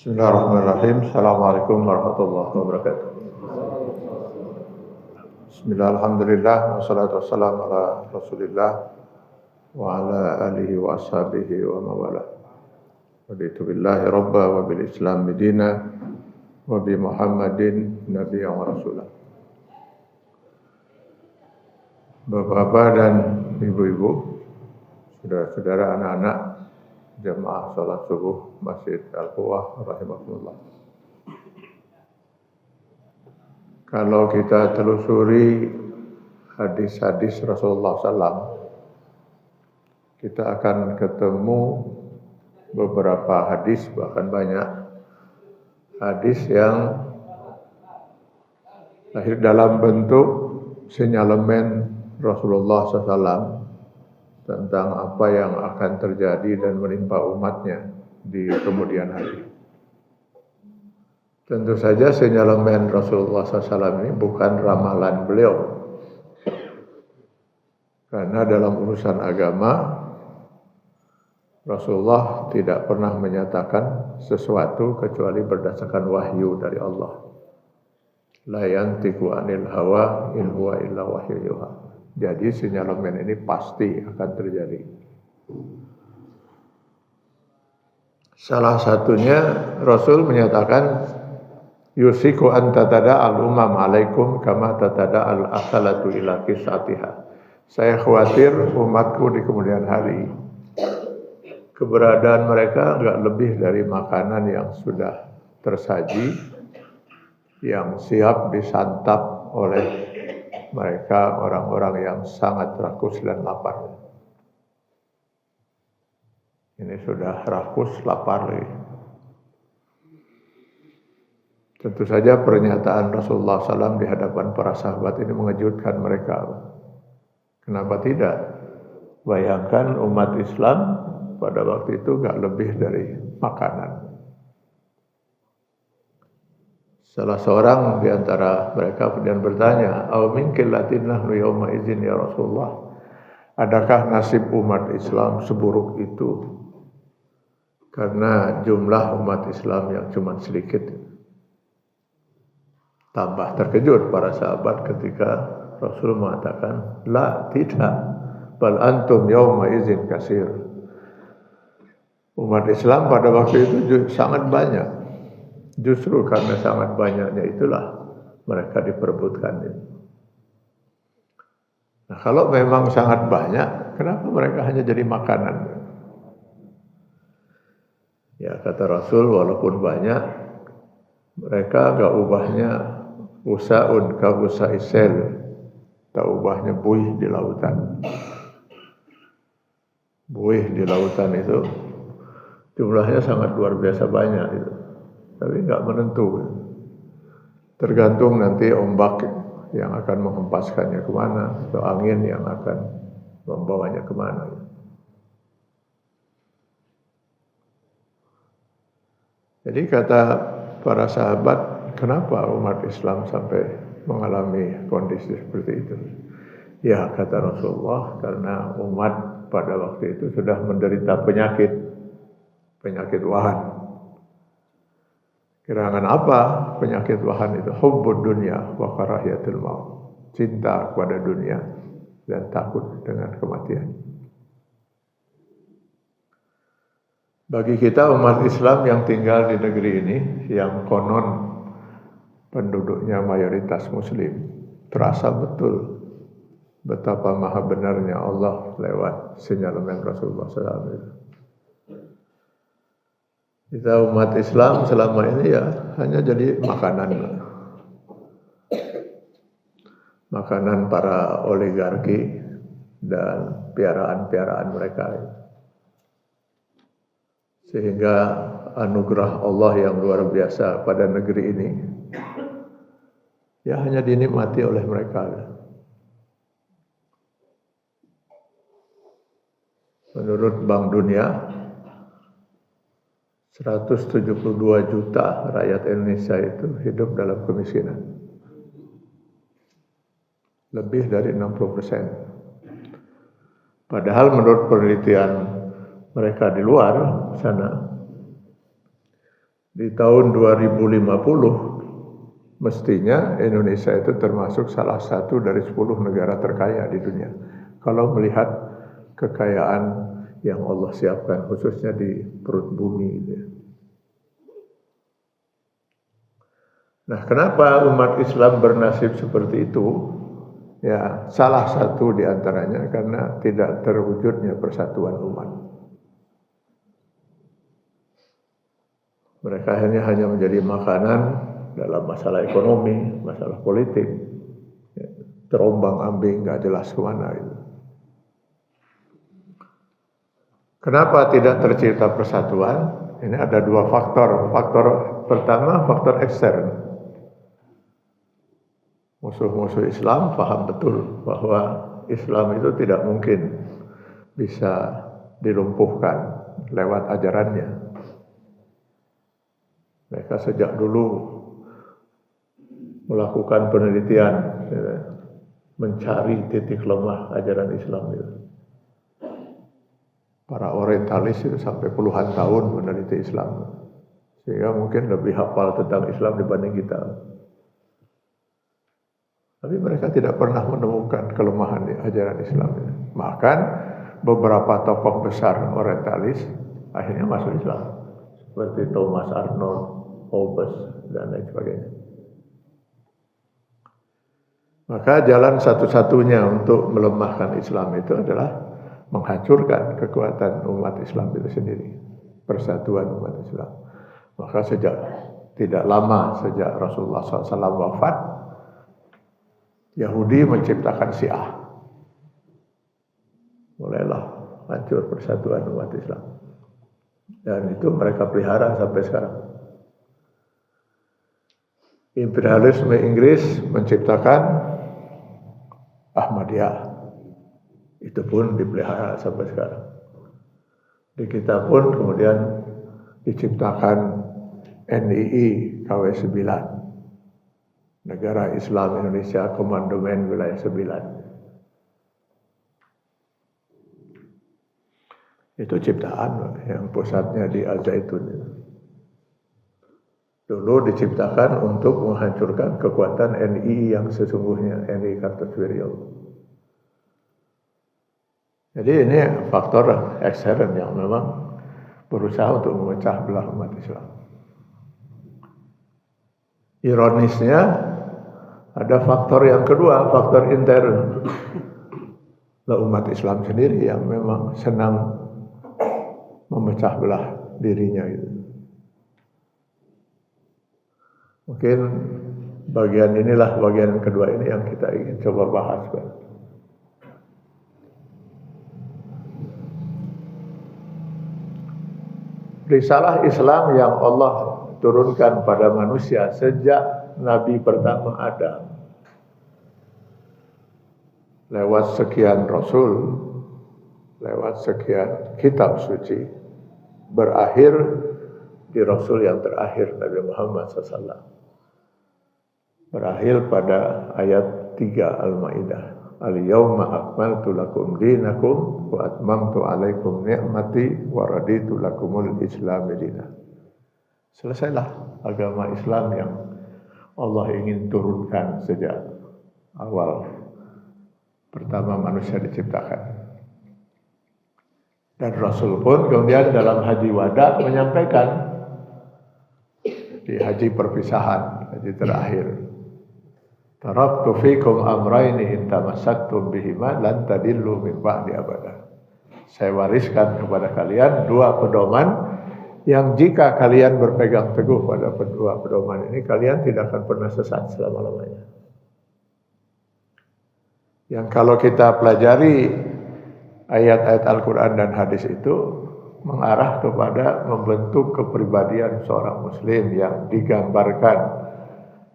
Bismillahirrahmanirrahim. Assalamualaikum warahmatullahi wabarakatuh. Bismillah, alhamdulillah, wassalatu wassalamu ala rasulillah wa ala alihi wa ashabihi wa mawala. Raditu billahi rabba wa bil islam dina wa bi muhammadin nabiyya wa rasulah. Bapak-bapak dan ibu-ibu, saudara-saudara, anak-anak jemaah salat subuh Masjid Al-Quwah rahimakumullah. Kalau kita telusuri hadis-hadis Rasulullah SAW, kita akan ketemu beberapa hadis, bahkan banyak hadis yang lahir dalam bentuk sinyalemen Rasulullah SAW tentang apa yang akan terjadi dan menimpa umatnya di kemudian hari. Tentu saja sinyalemen Rasulullah SAW ini bukan ramalan beliau, karena dalam urusan agama Rasulullah tidak pernah menyatakan sesuatu kecuali berdasarkan wahyu dari Allah. La yantiqu anil hawa in huwa illa wahyu yuha. Jadi sinyalemen ini pasti akan terjadi. Salah satunya Rasul menyatakan yusiku an tatada al-umam alaikum kama tatada al-asalatu ila kisatiha. Saya khawatir umatku di kemudian hari keberadaan mereka enggak lebih dari makanan yang sudah tersaji, yang siap disantap oleh mereka orang-orang yang sangat rakus dan lapar. Ini sudah rakus, lapar. Tentu saja pernyataan Rasulullah SAW di hadapan para sahabat ini mengejutkan mereka. Kenapa tidak? Bayangkan umat Islam pada waktu itu gak lebih dari makanan. Salah seorang di antara mereka kemudian bertanya, "Aw min qillatin nahnu yauma idzin ya Rasulullah?" Adakah nasib umat Islam seburuk itu karena jumlah umat Islam yang cuma sedikit? Tambah terkejut para sahabat ketika Rasul mengatakan, "La, tidak. Bal antum yauma idzin katsir." Umat Islam pada waktu itu sangat banyak. Justru karena sangat banyaknya itulah mereka diperebutkan. Nah, kalau memang sangat banyak, kenapa mereka hanya jadi makanan? Ya, kata Rasul, walaupun banyak, mereka gak ubahnya usaun ka usaisel, tak ubahnya buih di lautan. Buih di lautan itu jumlahnya sangat luar biasa banyak itu. Tapi enggak menentu. Tergantung nanti ombak yang akan menghempaskannya kemana, atau angin yang akan membawanya kemana. Jadi kata para sahabat, kenapa umat Islam sampai mengalami kondisi seperti itu? Ya, kata Rasulullah, karena umat pada waktu itu sudah menderita penyakit wahan. Kerangan apa penyakit wahan itu? Hubbud dunya wa karahiyatul maut. Cinta kepada dunia dan takut dengan kematian. Bagi kita umat Islam yang tinggal di negeri ini, yang konon penduduknya mayoritas muslim, terasa betul betapa maha benarnya Allah lewat sinyalemen Rasulullah SAW. Kita umat Islam selama ini ya hanya jadi makanan. Makanan para oligarki dan piaraan-piaraan mereka. Sehingga anugerah Allah yang luar biasa pada negeri ini ya hanya dinikmati oleh mereka. Menurut Bank Dunia, 172 juta rakyat Indonesia itu hidup dalam kemiskinan. Lebih dari 60%. Padahal menurut penelitian mereka di luar sana, Di tahun 2050 mestinya Indonesia itu termasuk salah satu dari 10 negara terkaya di dunia. Kalau melihat kekayaan yang Allah siapkan khususnya di perut bumi gitu. Nah, kenapa umat Islam bernasib seperti itu? Ya, salah satu di antaranya karena tidak terwujudnya persatuan umat. Mereka hanya menjadi makanan dalam masalah ekonomi, masalah politik, ya, terombang-ambing, nggak jelas kemana itu. Kenapa tidak tercipta persatuan? Ini ada dua faktor. Faktor pertama, faktor ekstern. Musuh-musuh Islam paham betul bahwa Islam itu tidak mungkin bisa dilumpuhkan lewat ajarannya. Mereka sejak dulu melakukan penelitian, ya, mencari titik lemah ajaran Islam itu. Para orientalis itu sampai puluhan tahun meneliti Islam, sehingga mungkin lebih hafal tentang Islam dibanding kita. Tapi mereka tidak pernah menemukan kelemahan di ajaran Islam itu. Bahkan beberapa tokoh besar orientalis akhirnya masuk Islam, seperti Thomas Arnold, Hobbes, dan lain sebagainya. Maka jalan satu-satunya untuk melemahkan Islam itu adalah menghancurkan kekuatan umat Islam itu sendiri, persatuan umat Islam. Maka sejak tidak lama, sejak Rasulullah SAW wafat, Yahudi menciptakan Syiah. Mulailah hancur persatuan umat Islam. Dan itu mereka pelihara sampai sekarang. Imperialisme Inggris menciptakan Ahmadiyah. Itu pun dipelihara sampai sekarang. Di kita pun kemudian diciptakan NII KW9, Negara Islam Indonesia Komandomen Wilayah 9. Itu ciptaan yang pusatnya di Al-Zaitun. Dulu diciptakan untuk menghancurkan kekuatan NII yang sesungguhnya, NII Kartosuwiryo. Jadi ini faktor ekstern yang memang berusaha untuk memecah belah umat Islam. Ironisnya ada faktor yang kedua, faktor intern. Umat Islam sendiri yang memang senang memecah belah dirinya itu. Mungkin bagian kedua ini yang kita ingin coba bahas, Pak. Risalah Islam yang Allah turunkan pada manusia sejak Nabi pertama Adam, lewat sekian Rasul, lewat sekian kitab suci, berakhir di Rasul yang terakhir, Nabi Muhammad SAW. Berakhir pada ayat 3 Al-Maidah. Al-yawma akmaltu lakum dinakum wa atmamtu alaikum ni'mati wa raditu lakumul Islam dinan. Selesailah agama Islam yang Allah ingin turunkan sejak awal pertama manusia diciptakan. Dan Rasul pun kemudian dalam haji wada menyampaikan di haji perpisahan, haji terakhir, taraktu fikum amraini in tamassaktum bihima lan tadillu min ba'di abada. Saya wariskan kepada kalian dua pedoman yang jika kalian berpegang teguh pada dua pedoman ini, kalian tidak akan pernah sesat selama-lamanya. Yang kalau kita pelajari ayat-ayat Al-Quran dan hadis itu mengarah kepada membentuk kepribadian seorang muslim yang digambarkan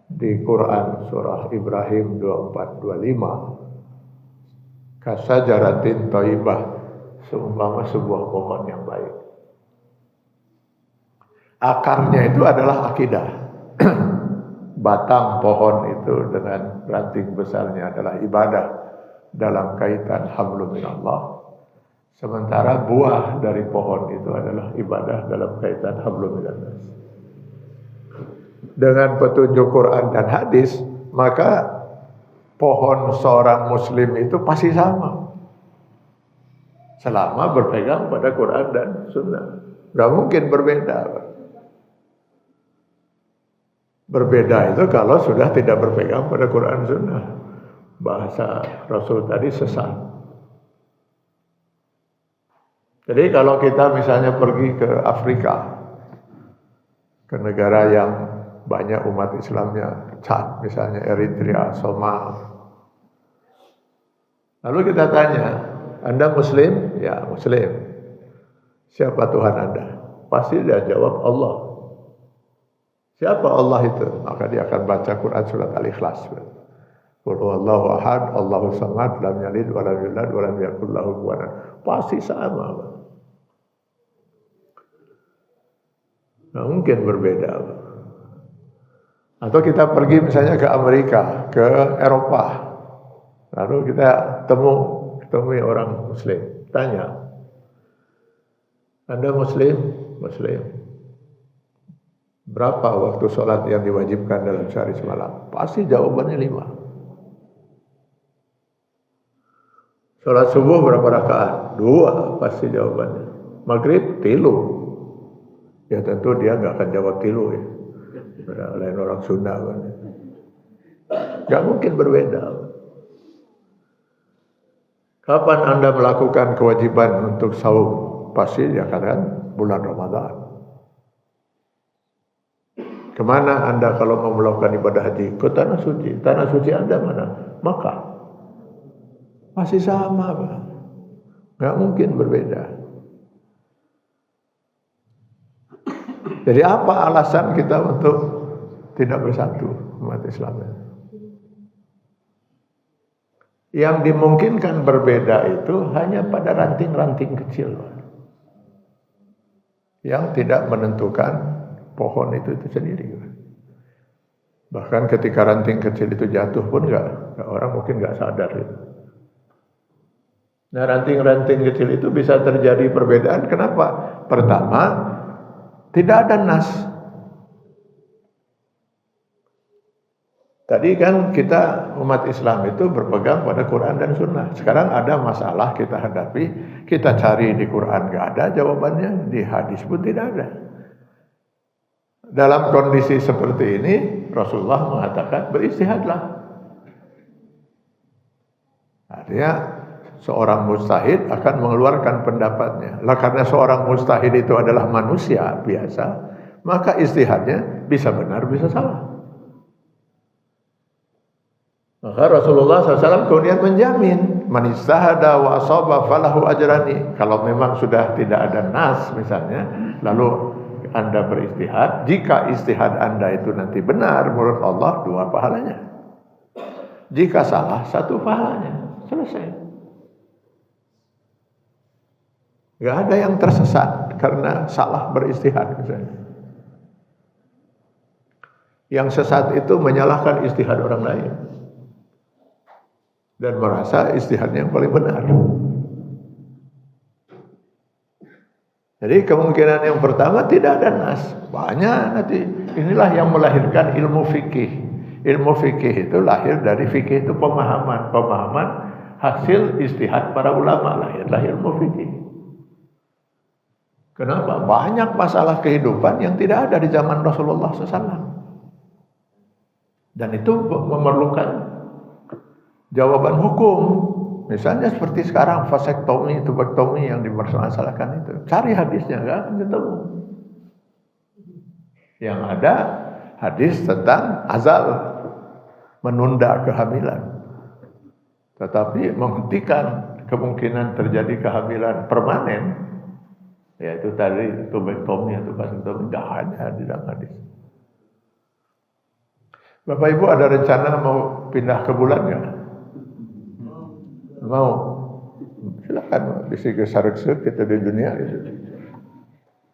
di Quran surah Ibrahim 24-25, kasajaratin thayyibah, seumpama sebuah pohon yang baik. Akarnya itu adalah akidah. Batang pohon itu dengan ranting besarnya adalah ibadah dalam kaitan hablum minallah. Sementara buah dari pohon itu adalah ibadah dalam kaitan hablum minannas. dengan petunjuk Quran dan hadis, maka pohon seorang muslim itu pasti sama. Selama berpegang pada Quran dan Sunnah. Gak mungkin berbeda. Berbeda itu kalau sudah tidak berpegang pada Quran Sunnah. Bahasa Rasul tadi sesat. Jadi kalau kita misalnya pergi ke Afrika, ke negara yang banyak umat Islamnya, Chad misalnya, Eritrea, Somal. Lalu kita tanya, Anda Muslim? Ya, Muslim. Siapa Tuhan Anda? Pasti dia jawab Allah. Siapa Allah itu? Maka dia akan baca Quran surat Al-Ikhlas. Qul huwallahu ahad, Allahus samad, lam yalid wa lam yulad wa lam yakul lahu kufuwan ahad. Pasti sama. Nggak mungkin berbeda. Atau kita pergi misalnya ke Amerika, ke Eropa, lalu kita temui orang Muslim, tanya, Anda Muslim? Muslim. Berapa waktu sholat yang diwajibkan dalam sehari semalam? Pasti jawabannya 5. Sholat subuh berapa rakaat? 2, pasti jawabannya. Maghrib 3. Ya tentu dia nggak akan jawab 3 ya. Lain orang Sunda kan. Gak mungkin berbeda. Kapan Anda melakukan kewajiban untuk saum? Pasti dia katakan bulan Ramadan. Kemana Anda kalau mau melakukan ibadah haji? Ke tanah suci. Tanah suci Anda mana? Makkah. Masih sama, Pak. Gak mungkin berbeda. Jadi apa alasan kita untuk tidak bersatu umat Islam? Yang dimungkinkan berbeda itu hanya pada ranting-ranting kecil, yang tidak menentukan pohon itu sendiri. Bahkan ketika ranting kecil itu jatuh pun orang mungkin nggak sadar itu. Nah, ranting-ranting kecil itu bisa terjadi perbedaan. Kenapa? Pertama, tidak ada nas. Tadi kan kita umat Islam itu berpegang pada Quran dan Sunnah. Sekarang ada masalah kita hadapi, kita cari di Quran gak ada jawabannya, di hadis pun tidak ada. Dalam kondisi seperti ini, Rasulullah mengatakan beristihadlah. Artinya seorang mujtahid akan mengeluarkan pendapatnya. Lah karena seorang mujtahid itu adalah manusia biasa, maka istihadnya bisa benar, bisa salah. Maka Rasulullah SAW kemudian menjamin, man ijtahada wa asaba falahu ajrani. Kalau memang sudah tidak ada nas misalnya, lalu Anda beristihad, jika istihad Anda itu nanti benar menurut Allah, 2 pahalanya. Jika salah, 1 pahalanya. Selesai. Gak ada yang tersesat karena salah beristihad misalnya. Yang sesat itu menyalahkan istihad orang lain dan merasa istihadnya yang paling benar. Jadi kemungkinan yang pertama tidak ada nas. Banyak nanti. Inilah yang melahirkan ilmu fikih. Ilmu fikih itu lahir dari fikih itu pemahaman. Pemahaman hasil istihad para ulama, lahirlah ilmu fikih. Kenapa? Banyak masalah kehidupan yang tidak ada di zaman Rasulullah SAW. Dan itu memerlukan jawaban hukum. Misalnya seperti sekarang vasektomi, tubektomi yang dipermasalahkan itu. Cari hadisnya, nggak akan ketemu. Yang ada hadis tentang azal, menunda kehamilan. Tetapi menghentikan kemungkinan terjadi kehamilan permanen, yaitu tadi tubektomi atau vasektomi, nggak ada di dalam hadis. Bapak Ibu ada rencana mau pindah ke bulan nggak? Mau? Silakan, bisa ke sarek-sarek kita di dunia itu.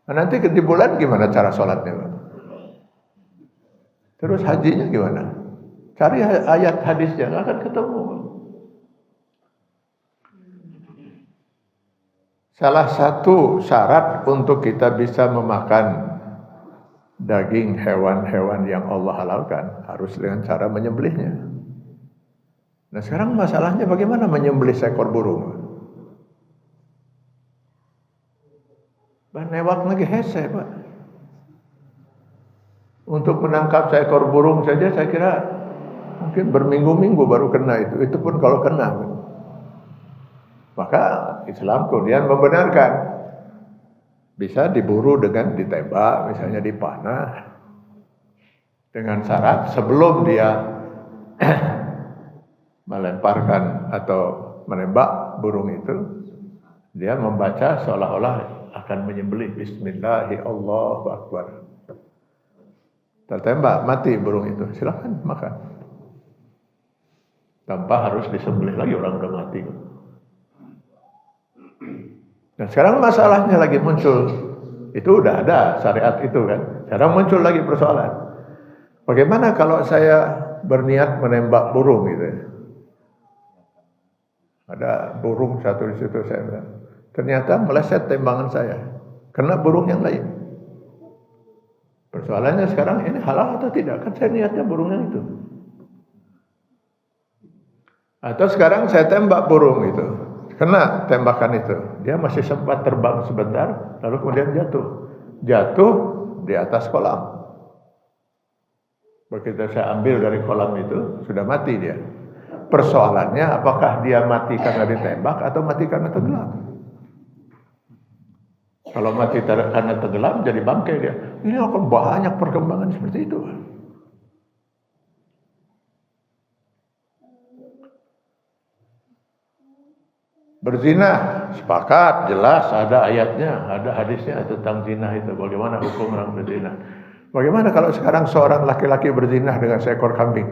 Nah, nanti di bulan gimana cara sholatnya, Pak? Terus hajinya gimana? Cari ayat hadisnya, nggak akan ketemu. Salah satu syarat untuk kita bisa memakan daging hewan-hewan yang Allah halalkan harus dengan cara menyembelihnya. Nah sekarang masalahnya bagaimana menyembelih seekor burung? Newak lagi hese Pak. Untuk menangkap seekor burung saja saya kira mungkin berminggu-minggu baru kena itu. Itu pun kalau kena. Maka Islam kemudian membenarkan bisa diburu dengan ditembak, misalnya dipanah, dengan syarat sebelum dia melemparkan atau menembak burung itu, dia membaca seolah-olah akan menyembelih Bismillahi Allahu Akbar. Tertembak, mati burung itu, silakan makan. Tanpa harus disembelih lagi, orang udah mati. Nah sekarang masalahnya lagi muncul. Itu udah ada syariat itu kan. Sekarang muncul lagi persoalan. Bagaimana kalau saya berniat menembak burung gitu ya? Ada burung satu di situ saya bilang. Ternyata meleset tembakan saya. Kena burung yang lain. Persoalannya sekarang ini halal atau tidak? Kan saya niatnya burung yang itu. Atau sekarang saya tembak burung itu. Kena tembakan itu. Dia masih sempat terbang sebentar. Lalu kemudian jatuh. Jatuh di atas kolam. Begitu saya ambil dari kolam itu, sudah mati dia. Persoalannya apakah dia mati karena ditembak atau mati karena tenggelam? Kalau mati karena tenggelam jadi bangkai dia. Ini akan banyak perkembangan seperti itu. Berzina, sepakat, jelas ada ayatnya, ada hadisnya tentang zina itu. Bagaimana hukum orang berzina? Bagaimana kalau sekarang seorang laki-laki berzina dengan seekor kambing?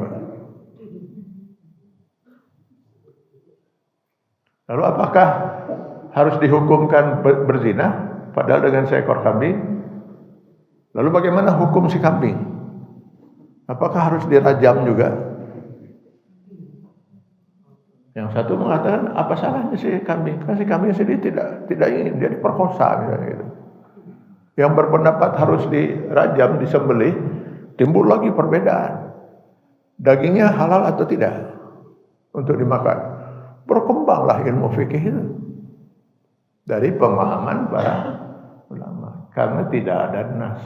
Lalu apakah harus dihukumkan berzina padahal dengan seekor kambing? Lalu bagaimana hukum si kambing? Apakah harus dirajam juga? Yang satu mengatakan apa salahnya si kambing? Karena si kambing sendiri tidak ingin dia diperkosa misalnya gitu. Yang berpendapat harus dirajam, disembelih, timbul lagi perbedaan. Dagingnya halal atau tidak untuk dimakan? Berkembanglah ilmu fikih itu dari pemahaman para ulama karena tidak ada nas.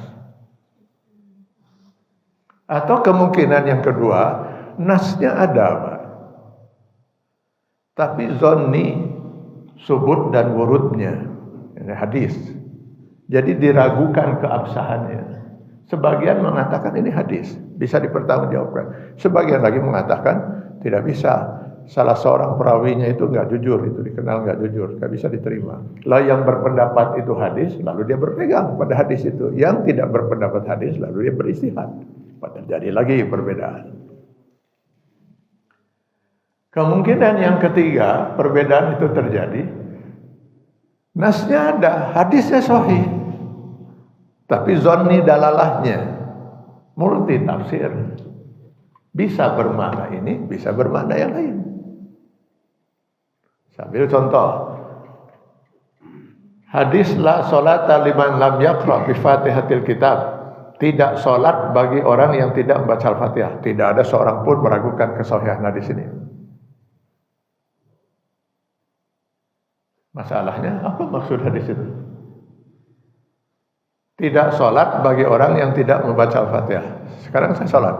Atau kemungkinan yang kedua, nasnya ada, Pak. Tapi zonni, subut dan wurudnya, ini hadis. Jadi diragukan keabsahannya. Sebagian mengatakan ini hadis, bisa dipertanggungjawabkan. Sebagian lagi mengatakan tidak bisa. Salah seorang perawinya itu nggak jujur, itu dikenal nggak jujur, nggak bisa diterima. Lah yang berpendapat itu hadis, lalu dia berpegang pada hadis itu. Yang tidak berpendapat hadis, lalu dia beristihad. Jadi lagi perbedaan. Kemungkinan yang ketiga, perbedaan itu terjadi. Nasnya ada, hadisnya sahih. Tapi zonni dalalahnya multi tafsir. Bisa bermakna ini, bisa bermakna yang lain. Sambil contoh. Hadis la sholata liman lam yaqra bi Fatihatil Kitab. Tidak sholat bagi orang yang tidak membaca Al-Fatihah. Tidak ada seorang pun meragukan kesahihan hadis ini. Masalahnya apa maksud hadis itu? Tidak sholat bagi orang yang tidak membaca Al-Fatihah. Sekarang saya sholat.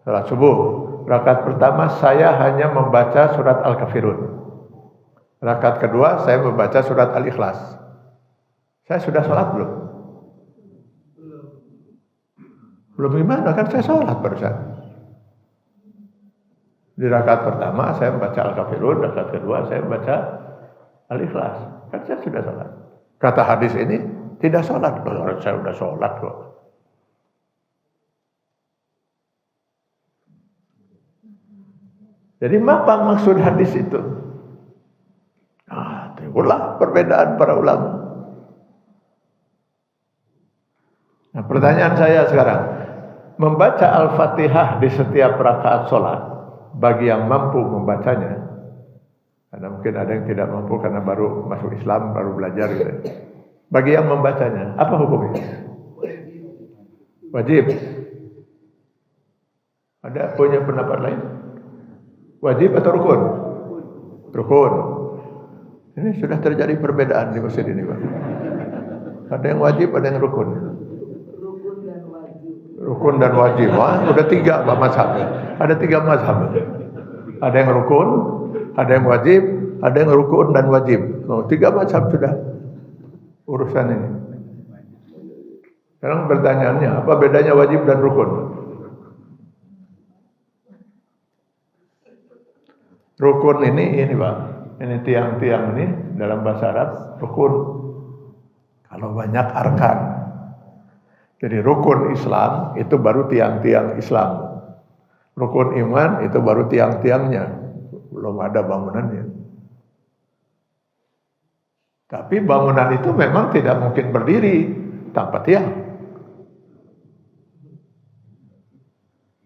Sholat subuh. Rakaat pertama saya hanya membaca surat Al-Kafirun. Rakaat kedua saya membaca surat Al-Ikhlas. Saya sudah sholat belum? Belum gimana? Kan saya sholat barusan. Di rakaat pertama saya membaca Al-Kafirun. Rakaat kedua saya membaca Al-Ikhlas. Kan saya sudah sholat. Kata hadis ini tidak sholat. Saya sudah sholat kok. Jadi apa maksud hadis itu? Timbullah perbedaan para ulama. Nah, pertanyaan saya sekarang, membaca Al-Fatihah di setiap rakaat sholat bagi yang mampu membacanya, karena mungkin ada yang tidak mampu karena baru masuk Islam, baru belajar gitu. Bagi yang membacanya, apa hukumnya? Wajib. Ada punya pendapat lain? Wajib atau rukun? Rukun. Ini sudah terjadi perbedaan di masjid ini, Pak. Ada yang wajib, ada yang rukun. Rukun dan wajib. Wah, udah 3 Pak mazhab. Ada 3 mazhab. Ada yang rukun, ada yang wajib, ada yang rukun dan wajib. 3 mazhab sudah urusan ini. Sekarang pertanyaannya, apa bedanya wajib dan rukun? Rukun ini Pak. Ini tiang-tiang ini dalam bahasa Arab rukun. Kalau banyak arkan. Jadi rukun Islam itu baru tiang-tiang Islam. Rukun iman itu baru tiang-tiangnya. Belum ada bangunannya. Tapi bangunan itu memang tidak mungkin berdiri tanpa tiang.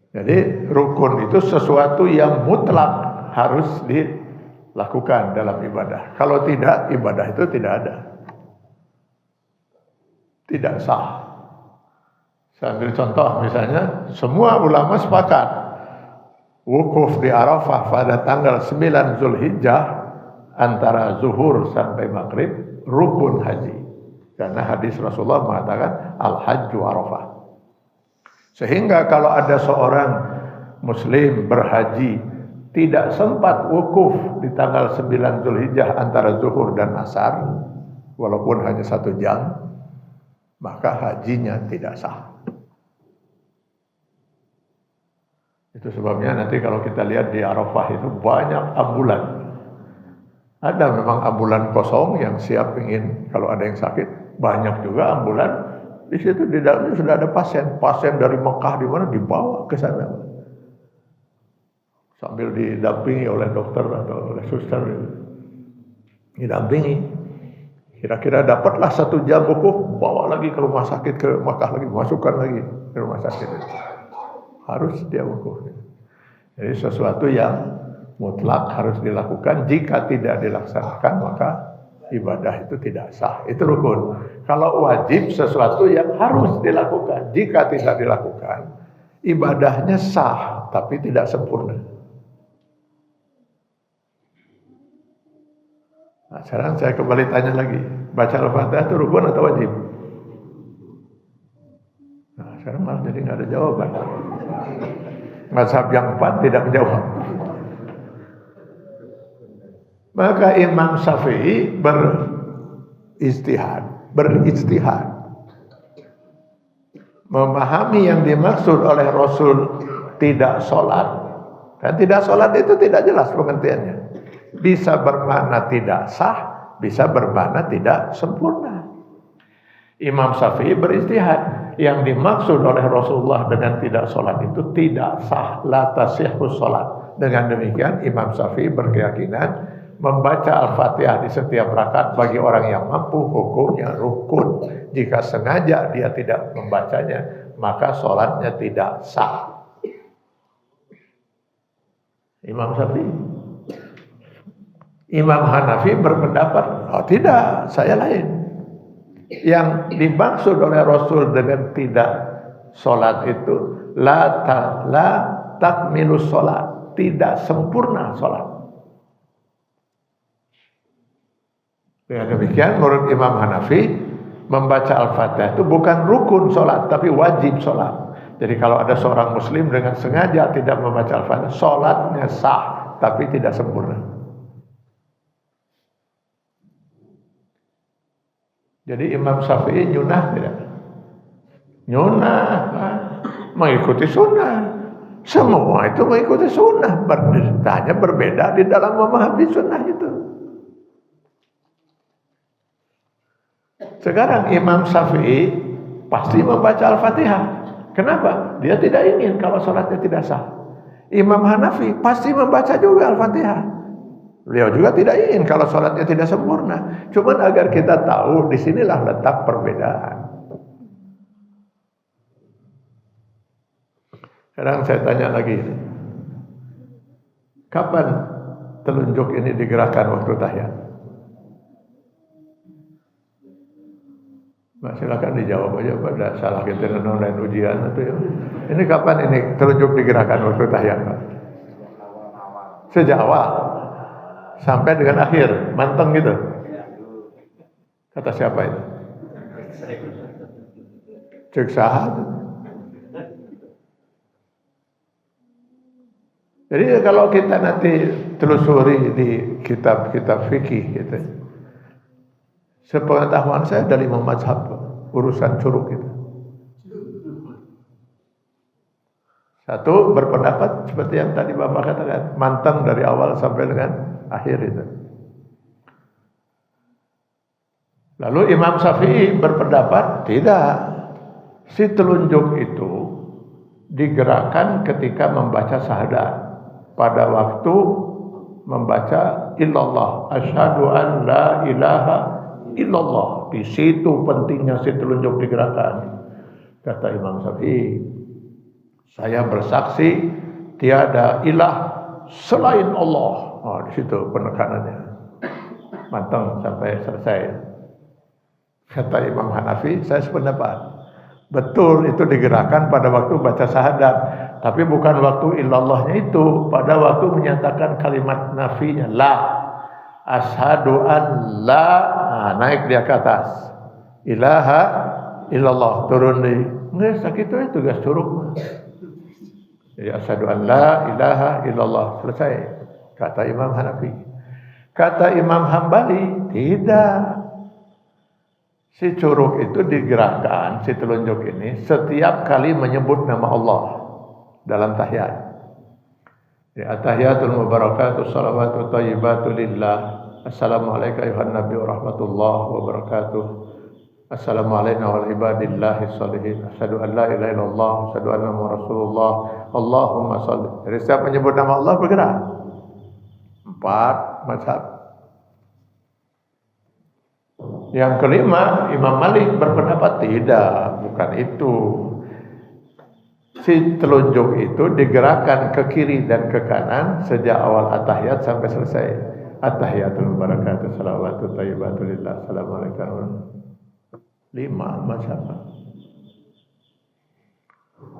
Jadi rukun itu sesuatu yang mutlak harus dilakukan dalam ibadah. Kalau tidak, ibadah itu tidak ada. Tidak sah. Saya ambil contoh misalnya, semua ulama sepakat wukuf di Arafah pada tanggal 9 Zulhijjah antara zuhur sampai maghrib rukun haji. Karena hadis Rasulullah mengatakan al-hajju Arafah. Sehingga kalau ada seorang muslim berhaji tidak sempat wukuf di tanggal 9 Zulhijjah antara zuhur dan asar, walaupun hanya 1 jam, maka hajinya tidak sah. Itu sebabnya nanti kalau kita lihat di Arafah itu banyak ambulan. Ada memang ambulan kosong yang siap ingin kalau ada yang sakit. Banyak juga ambulan. Di situ di dalamnya sudah ada pasien dari Mekah di mana dibawa ke sana. Sambil didampingi oleh dokter atau oleh suster. Didampingi. Kira-kira dapatlah 1 jam wukuf, bawa lagi ke rumah sakit ke Mekah lagi, masukkan lagi ke rumah sakit. Harus dia wukuf. Jadi sesuatu yang mutlak harus dilakukan. Jika tidak dilaksanakan maka ibadah itu tidak sah. Itu rukun. Kalau wajib sesuatu yang harus dilakukan. Jika tidak dilakukan, ibadahnya sah tapi tidak sempurna. Nah, sekarang saya kembali tanya lagi, baca Al-Fatihah itu rukun atau wajib? Nah, sekarang malah jadi nggak ada jawaban. Mazhab yang 4 tidak menjawab. Maka Imam Syafi'i beristihad, memahami yang dimaksud oleh Rasul tidak sholat. Dan tidak sholat itu tidak jelas pengertiannya. Bisa bermakna tidak sah, bisa bermakna tidak sempurna. Imam Syafi'i beristihad, yang dimaksud oleh Rasulullah dengan tidak sholat itu tidak sah, la tasihhu sholat. Dengan demikian Imam Syafi'i berkeyakinan membaca Al-Fatihah di setiap rakaat bagi orang yang mampu hukumnya rukun. Jika sengaja dia tidak membacanya, maka sholatnya tidak sah. Imam Syafi'i. Imam Hanafi berpendapat, oh tidak, saya lain. Yang dimaksud oleh Rasul dengan tidak sholat itu la takmilus sholat, tidak sempurna sholat. Dengan demikian menurut Imam Hanafi, membaca Al-Fatihah itu bukan rukun sholat tapi wajib sholat. Jadi kalau ada seorang muslim dengan sengaja tidak membaca Al-Fatihah, sholatnya sah tapi tidak sempurna. Jadi Imam Syafi'i nyunah tidak? Nyunah, mengikuti sunnah. Semua itu mengikuti sunnah. Hanya berbeda di dalam memahami sunnah itu. Sekarang Imam Syafi'i pasti membaca Al-Fatihah. Kenapa? Dia tidak ingin kalau sholatnya tidak sah. Imam Hanafi pasti membaca juga Al-Fatihah. Beliau juga tidak ingin kalau sholatnya tidak sempurna. Cuman agar kita tahu disinilah letak perbedaan. Sekarang saya tanya lagi, kapan telunjuk ini digerakkan waktu tahiyat? Mbak, silakan dijawab aja Pak, ada salah kita online ujian atau ya. Ini kapan ini telunjuk digerakkan waktu tahiyat Pak? Sejak awal sampai dengan akhir, manteng gitu. Kata siapa itu? Cek sahat. Jadi kalau kita nanti telusuri di kitab-kitab fikih gitu, sepengetahuan saya dari Imam Mazhab urusan curug itu. Satu berpendapat seperti yang tadi Bapak katakan, mantang dari awal sampai dengan akhir itu. Lalu Imam Syafi'i berpendapat tidak, si telunjuk itu digerakkan ketika membaca syahadat, pada waktu membaca illallah, asyhadu an la ilaha illallah. Di situ pentingnya si telunjuk digerakkan. Kata Imam Syafi'i, saya bersaksi tiada ilah selain Allah. Oh, di situ penekanannya. Manteng sampai selesai. Kata Imam Hanafi, saya sependapat. Betul itu digerakkan pada waktu baca syahadat, tapi bukan waktu illallahnya itu, pada waktu menyatakan kalimat nafinya la. Asyhadu an la, naik dia ke atas. Ilaha illallah, turun di. Nggak sakit itu gas curug. Jadi asyhadu an la ilaha illallah, selesai. Kata Imam Hanafi. Kata Imam Hambali, tidak. Si curug itu digerakkan, si telunjuk ini setiap kali menyebut nama Allah dalam tahiyat. Ya, tahiyatul mubarakatuh salawatu thayyibatu lillah. Assalamualaikum ayuhan nabi wa rahmatullahi wa barakatuh. Assalamualaikum wa ibadillahi sholihin. Asyhadu an la ilaha illallah, asyhadu anna muhammadar rasulullah. Allahumma shalli. Jadi setiap menyebut nama Allah bergerak. 4 mazhab. Yang kelima, Imam Malik berpendapat tidak, bukan itu. Si telunjuk itu digerakkan ke kiri dan ke kanan sejak awal at-tahiyat sampai selesai. At-tahiyatul barakatuh salawatu thayyibatu lillah. Assalamualaikum. 5 mazhab.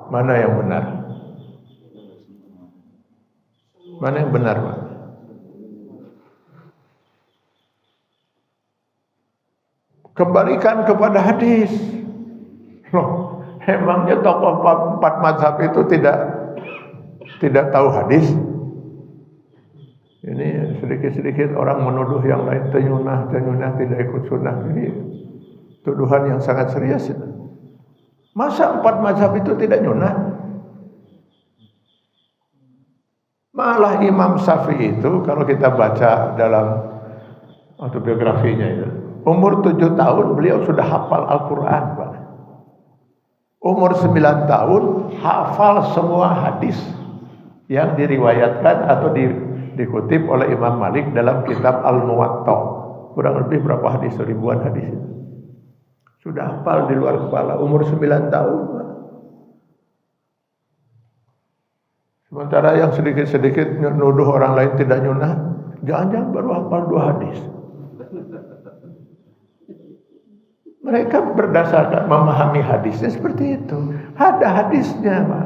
Mana yang benar? Mana yang benar, Pak? Kembalikan kepada hadis. Loh, emangnya tokoh 4 mazhab itu tidak tahu hadis? Ini sedikit-sedikit orang menuduh yang lain tenyunah tidak ikut sunnah. Ini tuduhan yang sangat serius. Masa 4 mazhab itu tidak nyunah? Malah Imam Syafi'i itu kalau kita baca dalam autobiografinya itu, umur 7 tahun beliau sudah hafal Al-Quran, Pak. Umur 9 tahun hafal semua hadis yang diriwayatkan atau dikutip oleh Imam Malik dalam kitab Al-Muwatta. Kurang lebih berapa hadis? Ribuan hadis. Sudah hafal di luar kepala, umur 9 tahun, Pak. Sementara yang sedikit-sedikit nuduh orang lain tidak nyunah, jangan-jangan baru hafal 2 hadis. Mereka berdasarkan memahami hadisnya seperti itu. Ada hadisnya, Pak.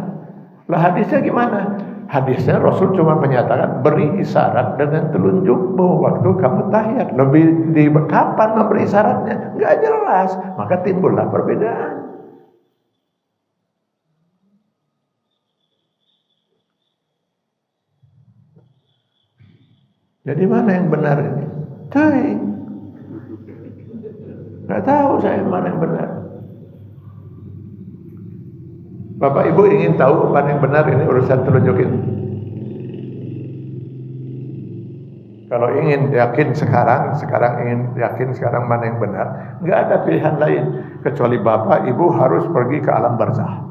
Lah hadisnya gimana? Hadisnya Rasul cuma menyatakan beri isyarat dengan telunjukmu waktu kamu tahiyat. Lebih di kapan memberi isyaratnya? Enggak jelas. Maka timbullah perbedaan. Jadi mana yang benar ini? Nggak tahu saya mana yang benar. Bapak Ibu ingin tahu mana yang benar ini urusan telunjukin. Kalau ingin yakin sekarang ingin yakin sekarang mana yang benar, nggak ada pilihan lain kecuali Bapak Ibu harus pergi ke alam barzah.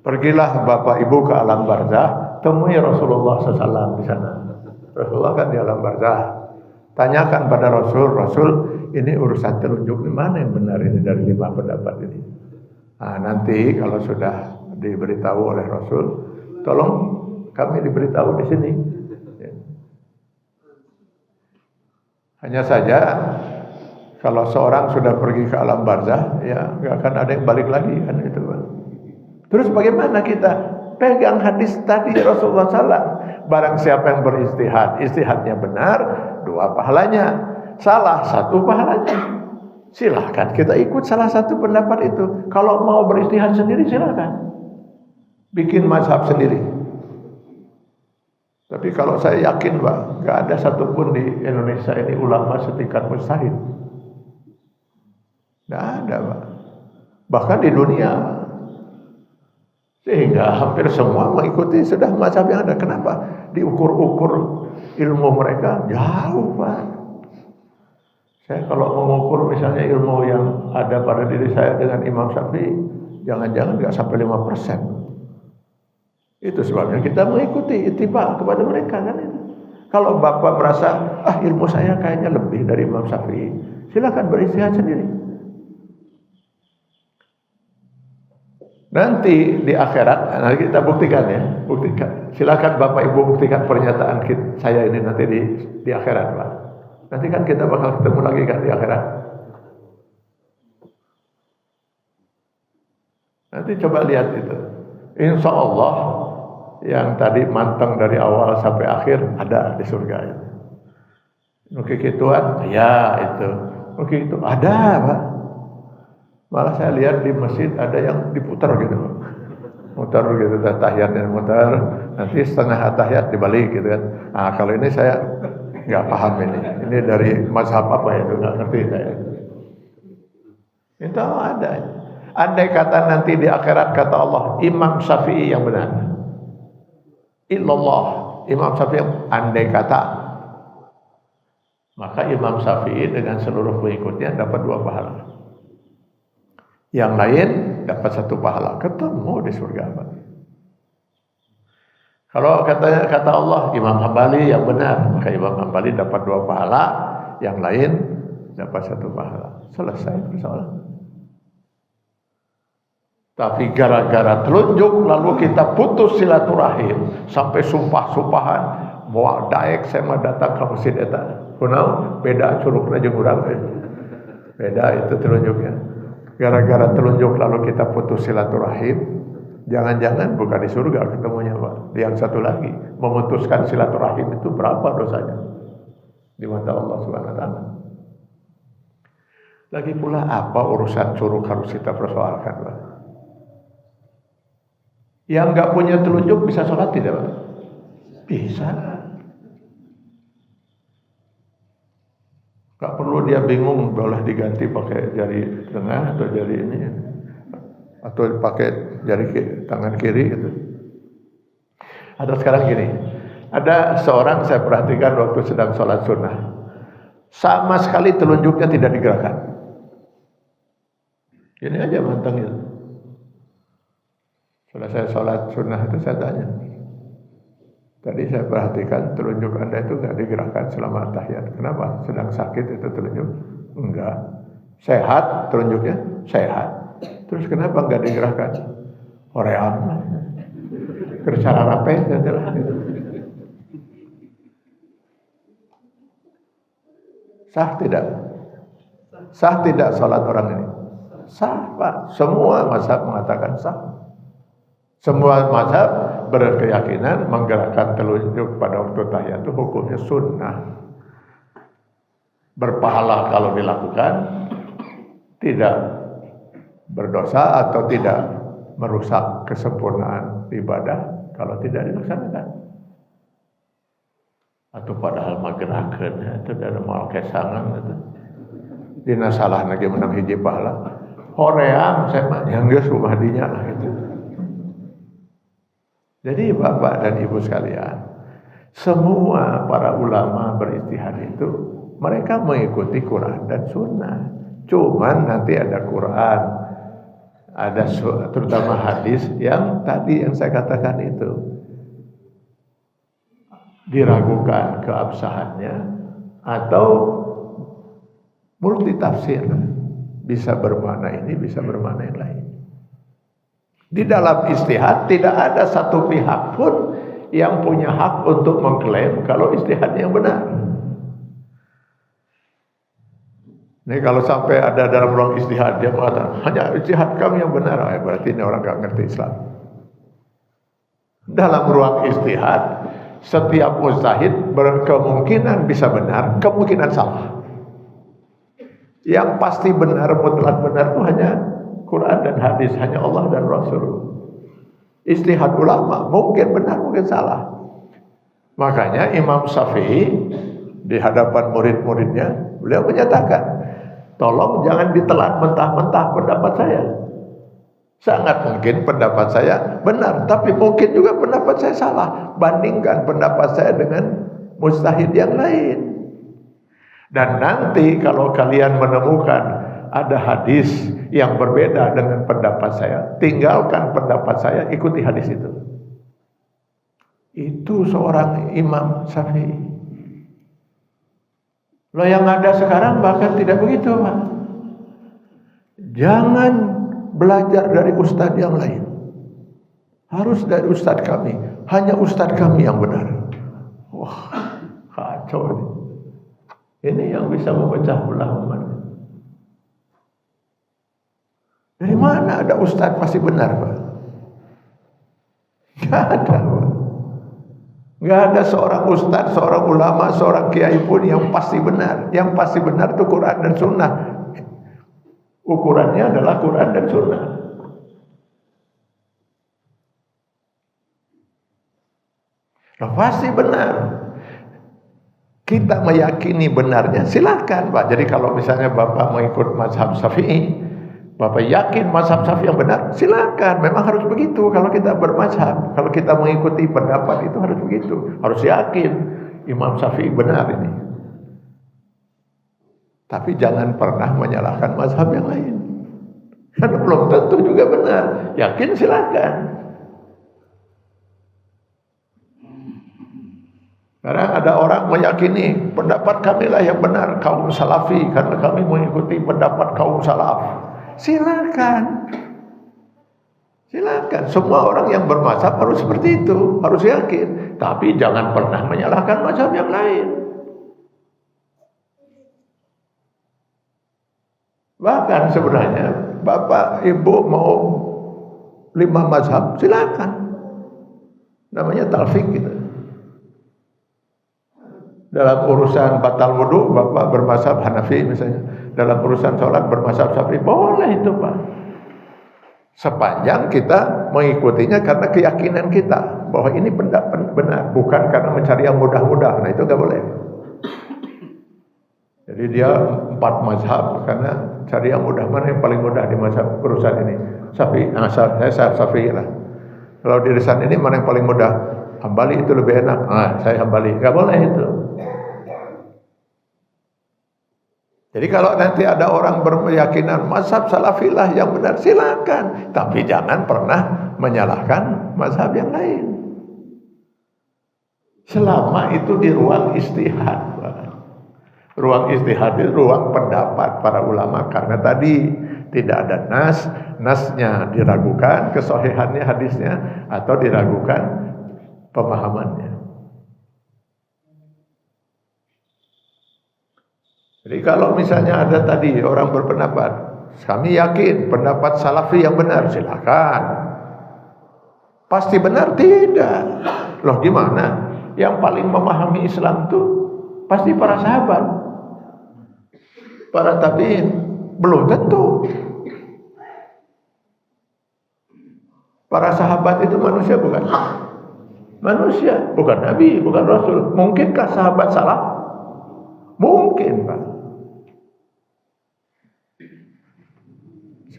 Pergilah Bapak Ibu ke alam barzah, temui Rasulullah SAW di sana. Rasulullah kan di alam barzah. Tanyakan pada Rasul, ini urusan telunjuk, mana yang benar ini dari 5 pendapat ini? Nah, nanti kalau sudah diberitahu oleh Rasul, tolong kami diberitahu di sini. Hanya saja Kalau seorang sudah pergi ke alam barzah, ya nggak akan ada yang balik lagi kan itu, Pak. Terus bagaimana kita pegang hadis tadi Rasulullah SAW? Barang siapa yang beristihad, istihadnya benar, 2 pahalanya. Salah 1 pahalanya. Silahkan kita ikut salah satu pendapat itu. Kalau mau beristihad sendiri silahkan. Bikin mazhab sendiri. Tapi kalau saya yakin, Pak, nggak ada satupun di Indonesia ini ulama setingkat mujtahid. Nggak ada, Pak. Bahkan di dunia. Sehingga hampir semua mengikuti sudah mazhab yang ada. Kenapa? Diukur-ukur ilmu mereka jauh, Pak. Saya kalau mengukur misalnya ilmu yang ada pada diri saya dengan Imam Syafi'i, jangan-jangan nggak sampai 5%. Itu sebabnya kita mengikuti ittiba kepada mereka kan itu. Kalau Bapak merasa ilmu saya kayaknya lebih dari Imam Syafi'i, silakan beristihad sendiri. Nanti di akhirat, nanti kita buktikan ya, buktikan. Silakan Bapak Ibu buktikan pernyataan saya ini nanti di akhirat, Pak. Nanti kan kita bakal ketemu lagi kan di akhirat. Nanti coba lihat itu. Insya Allah yang tadi manteng dari awal sampai akhir ada di surga itu. Oke gituan, ya itu. Oke itu ada, Pak. Malah saya lihat di masjid ada yang diputar gitu, mutar gitu, tahiyatnya mutar, nanti setengah tahiyat dibalik gitu kan. Nah kalau ini saya nggak paham ini dari mazhab apa itu nggak ngerti saya. Itu ada. Andai kata nanti di akhirat kata Allah Imam Syafi'i yang benar, illallah Imam Syafi'i andai kata, maka Imam Syafi'i dengan seluruh pengikutnya dapat 2 pahala. Yang lain dapat 1 pahala, ketemu di surga. Kalau kata Allah Imam Hambali yang benar, maka Imam Hambali dapat 2 pahala, yang lain dapat 1 pahala. Selesai persoalan. Tapi gara-gara telunjuk lalu kita putus silaturahim sampai sumpah-sumpahan moal daek saya mah datang ke masjid eta. Kunaon beda curugna jeung urang teh. Beda itu telunjuknya. Gara-gara telunjuk lalu kita putus silaturahim, jangan-jangan bukan di surga ketemunya, Pak. Yang satu lagi, memutuskan silaturahim itu berapa dosanya di mata Allah Subhanahu wa taala. Lagi pula apa urusan curug harus kita persoalkan, Pak? Yang enggak punya telunjuk bisa sholat tidak, Pak? Bisa. Gak perlu dia bingung boleh diganti pakai jari tengah atau jari ini atau pakai jari tangan kiri gitu. Atau sekarang gini, ada seorang saya perhatikan waktu sedang sholat sunnah, sama sekali telunjuknya tidak digerakkan. Ini aja manteng itu. Setelah saya sholat sunnah itu saya tanya, tadi saya perhatikan telunjuk Anda itu nggak digerakkan selama tahiyat. Kenapa? Sedang sakit itu telunjuk? Enggak. Sehat telunjuknya? Sehat. Terus kenapa nggak digerakkan? Hoream. Kercara rapi setelah itu. Sah tidak? Sah tidak sholat orang ini? Sah, Pak. Semua mazhab mengatakan sah. Semua mazhab berkeyakinan menggerakkan telunjuk pada waktu tahiyat itu hukumnya sunnah. Berpahala kalau dilakukan, tidak berdosa atau tidak merusak kesempurnaan ibadah kalau tidak dilaksanakan. Atau padahal magerakkeun itu ada moal kesangan itu. Dina salah lagi menang hiji pahala. Hoream saya mah yang geus rumah dinya lah gitu. Jadi Bapak dan Ibu sekalian, semua para ulama berijtihad itu mereka mengikuti Quran dan Sunnah. Cuman nanti ada Quran, ada terutama hadis yang tadi yang saya katakan itu diragukan keabsahannya atau multitafsir, bisa bermakna ini, bisa bermakna yang lain. Di dalam ijtihad tidak ada satu pihak pun yang punya hak untuk mengklaim kalau ijtihadnya yang benar. Ini kalau sampai ada dalam ruang ijtihad, dia mengatakan hanya ijtihad kami yang benar, berarti ini orang nggak ngerti Islam. Dalam ruang ijtihad, setiap mujtahid berkemungkinan bisa benar, kemungkinan salah. Yang pasti benar, mutlak benar itu hanya Quran dan hadis, hanya Allah dan Rasul. Ijtihad ulama mungkin benar, mungkin salah. Makanya Imam Syafi'i di hadapan murid-muridnya, beliau menyatakan, tolong jangan ditelan mentah-mentah pendapat saya. Sangat mungkin pendapat saya benar, tapi mungkin juga pendapat saya salah. Bandingkan pendapat saya dengan mujtahid yang lain. Dan nanti kalau kalian menemukan ada hadis yang berbeda dengan pendapat saya, tinggalkan pendapat saya, ikuti hadis itu. Itu seorang Imam Syafi'i. Loh, yang ada sekarang bahkan tidak begitu, Pak. Jangan belajar dari ustadz yang lain. Harus dari ustadz kami. Hanya ustadz kami yang benar. Wah, kacau ini. Ini yang bisa memecah belah umat. Dari mana ada ustadz pasti benar, Pak? Gak ada, Pak. Gak ada seorang ustadz, seorang ulama, seorang kiai pun yang pasti benar. Yang pasti benar itu Quran dan Sunnah. Ukurannya adalah Quran dan Sunnah. Nah, pasti benar. Kita meyakini benarnya, silakan, Pak. Jadi kalau misalnya Bapak mengikut mazhab Syafi'i, Bapak yakin mazhab Syafi'i yang benar, silakan. Memang harus begitu kalau kita bermazhab. Kalau kita mengikuti pendapat itu harus begitu. Harus yakin Imam Syafi'i benar ini. Tapi jangan pernah menyalahkan mazhab yang lain. Karena belum tentu juga benar. Yakin silakan. Sekarang ada orang meyakini pendapat kamilah yang benar, kaum salafi, karena kami mengikuti pendapat kaum salaf. Silakan. Silakan. Semua orang yang bermazhab harus seperti itu, harus yakin. Tapi jangan pernah menyalahkan mazhab yang lain. Bahkan sebenarnya Bapak Ibu mau 5 mazhab, silakan. Namanya talfik gitu. Dalam urusan batal wudu, Bapak bermazhab Hanafi misalnya. Dalam urusan sholat bermazhab Syafi'i, boleh itu, Pak. Sepanjang kita mengikutinya karena keyakinan kita bahwa ini benar, bukan karena mencari yang mudah-mudah. Nah, itu nggak boleh. Jadi dia 4 mazhab karena cari yang mudah. Mana yang paling mudah di mazhab urusan ini? Syafi'i. Nah, saya Syafi'i lah. Kalau di urusan ini mana yang paling mudah? Hambali itu lebih enak. Nah, saya Hambali. Nggak boleh itu. Jadi kalau nanti ada orang berkeyakinan mazhab salafilah yang benar, silakan. Tapi jangan pernah menyalahkan mazhab yang lain. Selama itu di ruang ijtihad. Ruang ijtihad itu ruang pendapat para ulama. Karena tadi tidak ada nasnya diragukan, kesahihannya hadisnya, atau diragukan pemahamannya. Jadi kalau misalnya ada tadi orang berpendapat, kami yakin pendapat salafi yang benar, silakan. Pasti benar? Tidak. Loh, gimana? Yang paling memahami Islam itu pasti para sahabat, para tabi'in. Belum tentu. Para sahabat itu manusia bukan? Manusia, bukan Nabi, bukan Rasul. Mungkinkah sahabat salah? Mungkin, Pak.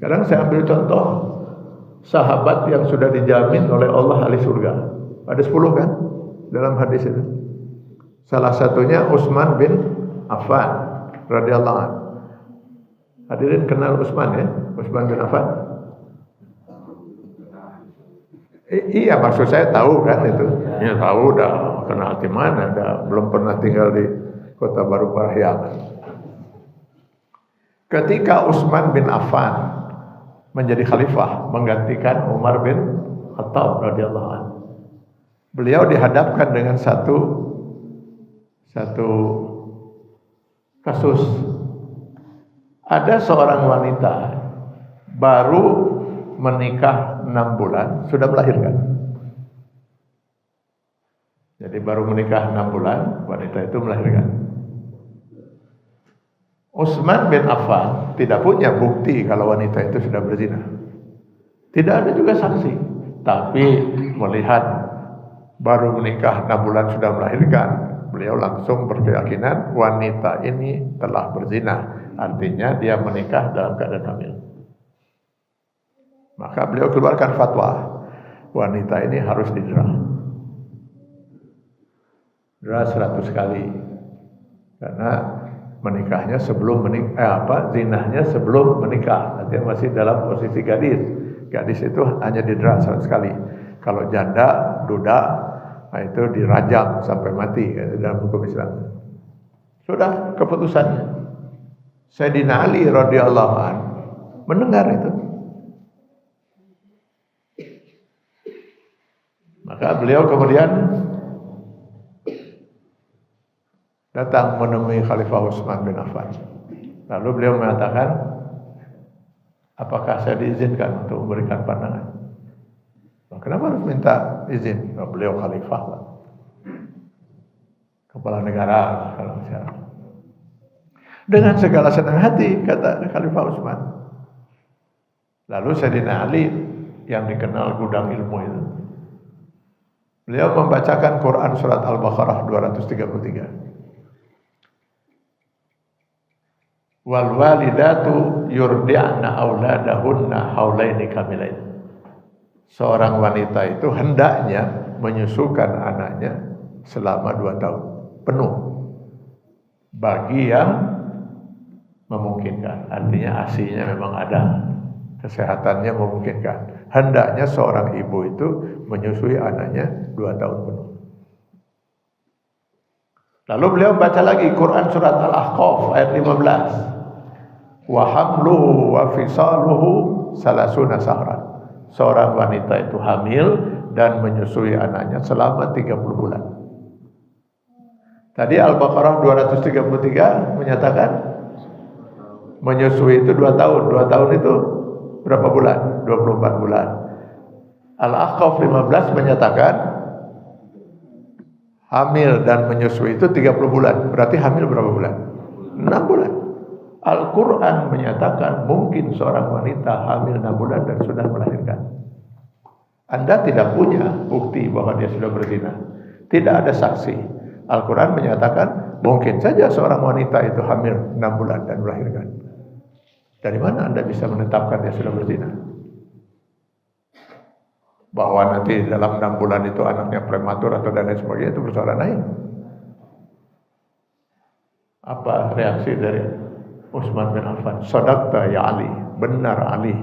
Sekarang saya ambil contoh sahabat yang sudah dijamin oleh Allah ahli surga. Ada 10 kan dalam hadis itu. Salah satunya Utsman bin Affan radhiyallahu anhu. Hadirin kenal Utsman ya? Utsman bin Affan. Iya, maksud saya tahu kan itu. Ya tahu dah, kenal di mana, dah belum pernah tinggal di Kota Baru Parahyangan. Ketika Utsman bin Affan menjadi khalifah menggantikan Umar bin Khattab radhiyallahu anhu, beliau dihadapkan dengan satu kasus. Ada seorang wanita baru menikah 6 bulan sudah melahirkan. Jadi baru menikah 6 bulan wanita itu melahirkan. Utsman bin Affan tidak punya bukti kalau wanita itu sudah berzina. Tidak ada juga saksi. Tapi melihat baru menikah 6 bulan sudah melahirkan, beliau langsung berkeyakinan wanita ini telah berzina. Artinya dia menikah dalam keadaan hamil. Maka beliau keluarkan fatwa, wanita ini harus didera. Dera 100 kali. Karena menikahnya sebelum zinahnya sebelum menikah. Artinya masih dalam posisi gadis. Gadis itu hanya didera 100 kali. Kalau janda, duda, itu dirajam sampai mati dalam hukum Islam. Sudah keputusannya. Sayyidina Ali radhiyallahu anhu mendengar itu. Maka beliau kemudian datang menemui Khalifah Utsman bin Affan. Lalu beliau mengatakan, apakah saya diizinkan untuk memberikan pandangan? Kenapa harus minta izin? Beliau khalifah lah, kepala negara kalau misalnya. Dengan segala senang hati, kata Khalifah Utsman. Lalu Sayyidina Ali yang dikenal gudang ilmu itu, beliau membacakan Quran surat Al-Baqarah 233. Wal walidatu yurdi'na auladahunna haulaini kamilain. Seorang wanita itu hendaknya menyusukan anaknya selama 2 tahun penuh. Bagi yang memungkinkan, artinya ASI-nya memang ada, kesehatannya memungkinkan. Hendaknya seorang ibu itu menyusui anaknya 2 tahun penuh. Lalu beliau baca lagi Quran surat Al-Ahqaf ayat 15. Wa hamluhu wa fisaluhu salasuna sahran. Seorang wanita itu hamil dan menyusui anaknya selama 30 bulan. Tadi Al-Baqarah 233 menyatakan menyusui itu 2 tahun. 2 tahun itu berapa bulan? 24 bulan. Al-Ahqaf 15 menyatakan hamil dan menyusui itu 30 bulan. Berarti hamil berapa bulan? 6 bulan. Al-Quran menyatakan mungkin seorang wanita hamil 6 bulan dan sudah melahirkan. Anda tidak punya bukti bahwa dia sudah berzina. Tidak ada saksi. Al-Quran menyatakan mungkin saja seorang wanita itu hamil 6 bulan dan melahirkan. Dari mana Anda bisa menetapkan dia sudah berzina? Bahwa nanti dalam 6 bulan itu anaknya prematur atau dan lain sebagainya, itu persoalan lain. Apa reaksi dari Utsman bin Affan? Shadaqta ya Ali, benar Ali.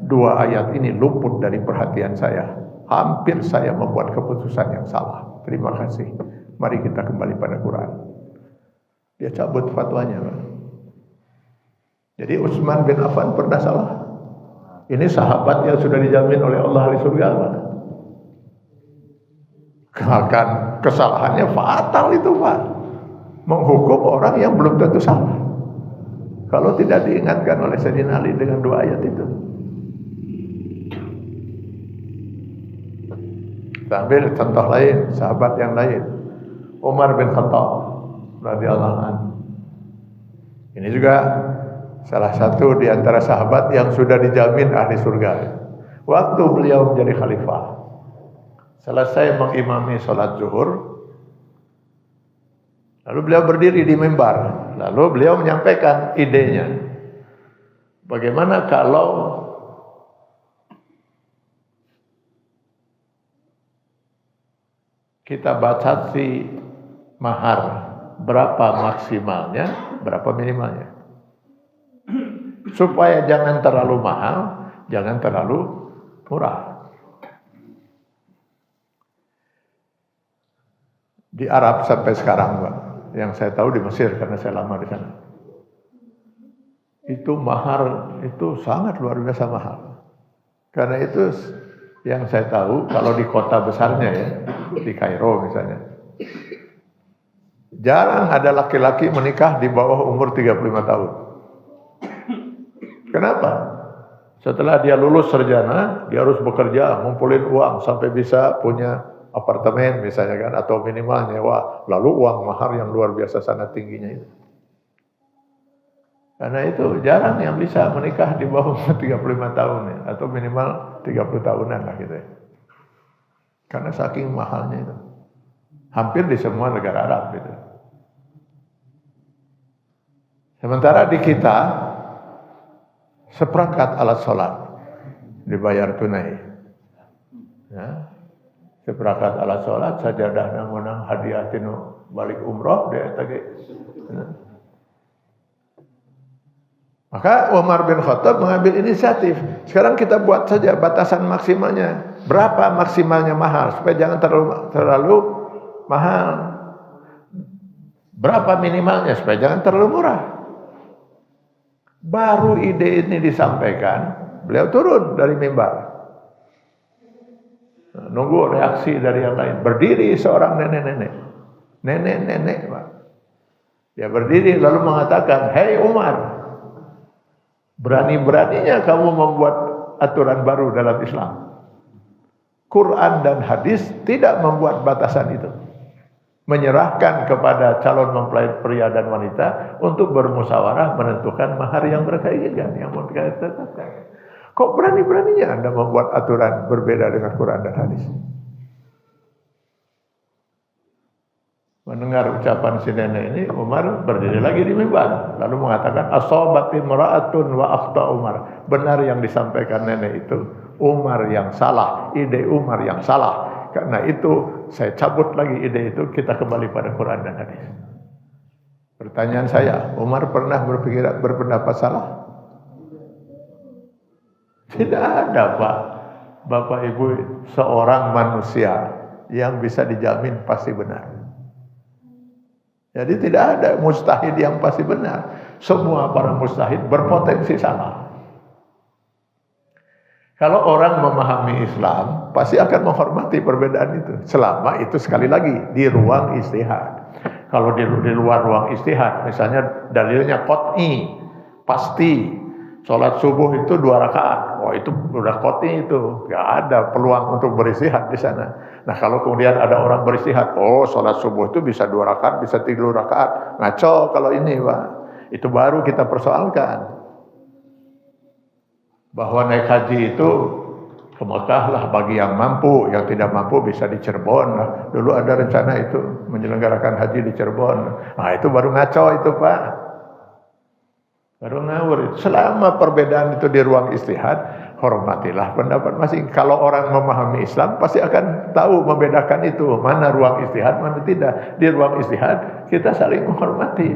2 ayat ini luput dari perhatian saya. Hampir saya membuat keputusan yang salah. Terima kasih. Mari kita kembali pada Quran. Dia cabut fatwanya, Pak. Jadi Utsman bin Affan pernah salah. Ini sahabat yang sudah dijamin oleh Allah di surga, Pak. Bahkan kesalahannya fatal itu, Pak. Menghukum orang yang belum tentu salah. Kalau tidak diingatkan oleh Sayyidina Ali dengan 2 ayat itu. Sambil contoh lain, sahabat yang lain, Umar bin Khattab radhiyallahu anhu. Ini juga salah satu di antara sahabat yang sudah dijamin ahli surga. Waktu beliau menjadi khalifah, selesai mengimami sholat zuhur, lalu beliau berdiri di mimbar. Lalu beliau menyampaikan idenya. Bagaimana kalau kita batasi mahar, berapa maksimalnya, berapa minimalnya, supaya jangan terlalu mahal, jangan terlalu murah. Di Arab sampai sekarang, Pak, yang saya tahu di Mesir karena saya lama di sana, itu mahar itu sangat luar biasa mahal. Karena itu yang saya tahu, kalau di kota besarnya ya, di Kairo misalnya, jarang ada laki-laki menikah di bawah umur 35 tahun. Kenapa? Setelah dia lulus sarjana, dia harus bekerja, ngumpulin uang sampai bisa punya apartemen misalnya kan, atau minimal nyewa. Lalu uang mahar yang luar biasa sangat tingginya itu. Karena itu jarang yang bisa menikah di bawah 35 tahun ya, atau minimal 30 tahunan lah gitu ya. Karena saking mahalnya itu. Hampir di semua negara Arab gitu. Sementara di kita seperangkat alat sholat dibayar tunai. Ya. Seperangkat alat sholat sajadah menang hadiah tinu balik umroh dia tadi. Ya. Maka Umar bin Khattab mengambil inisiatif. Sekarang kita buat saja batasan maksimalnya. Berapa maksimalnya mahal supaya jangan terlalu mahal. Berapa minimalnya supaya jangan terlalu murah. Baru ide ini disampaikan, beliau turun dari mimbar. Nunggu reaksi dari yang lain. Berdiri seorang nenek-nenek. Nenek-nenek, Pak. Dia berdiri lalu mengatakan, "Hei Umar, berani-beraninya kamu membuat aturan baru dalam Islam. Quran dan hadis tidak membuat batasan itu. Menyerahkan kepada calon mempelai pria dan wanita untuk bermusyawarah menentukan mahar yang mereka inginkan, yang mereka tetapkan. Kok berani-beraninya Anda membuat aturan berbeda dengan Quran dan hadis?" Mendengar ucapan si nenek ini, Umar berdiri lagi di mimbar, lalu mengatakan, "Asabatin mara'atun wa akhta Umar." Benar yang disampaikan nenek itu, Umar yang salah, ide Umar yang salah. Karena itu saya cabut lagi ide itu, kita kembali pada Quran dan hadis. Pertanyaan saya, Umar pernah berpendapat salah? Tidak ada, Pak. Bapak Ibu, seorang manusia yang bisa dijamin pasti benar. Jadi tidak ada mustahid yang pasti benar. Semua para mustahid berpotensi salah. Kalau orang memahami Islam, pasti akan menghormati perbedaan itu. Selama itu sekali lagi di ruang istihad. Kalau di luar ruang istihad, misalnya dalilnya qat'i, pasti. Sholat subuh itu 2 rakaat. Oh itu udah qat'i itu. Gak ada peluang untuk beristihad di sana. Nah kalau kemudian ada orang beristihad, oh sholat subuh itu bisa 2 rakaat, bisa 3 rakaat. Ngaco kalau ini, Pak. Itu baru kita persoalkan. Bahwa naik haji itu ke Mekah lah bagi yang mampu, yang tidak mampu bisa di Cirebon. Nah, dulu ada rencana itu menyelenggarakan haji di Cirebon. Nah itu baru ngaco itu, Pak. Baru ngawur. Selama perbedaan itu di ruang istihad, hormatilah pendapat masing. Kalau orang memahami Islam pasti akan tahu membedakan itu, mana ruang istihad, mana tidak. Di ruang istihad kita saling menghormati.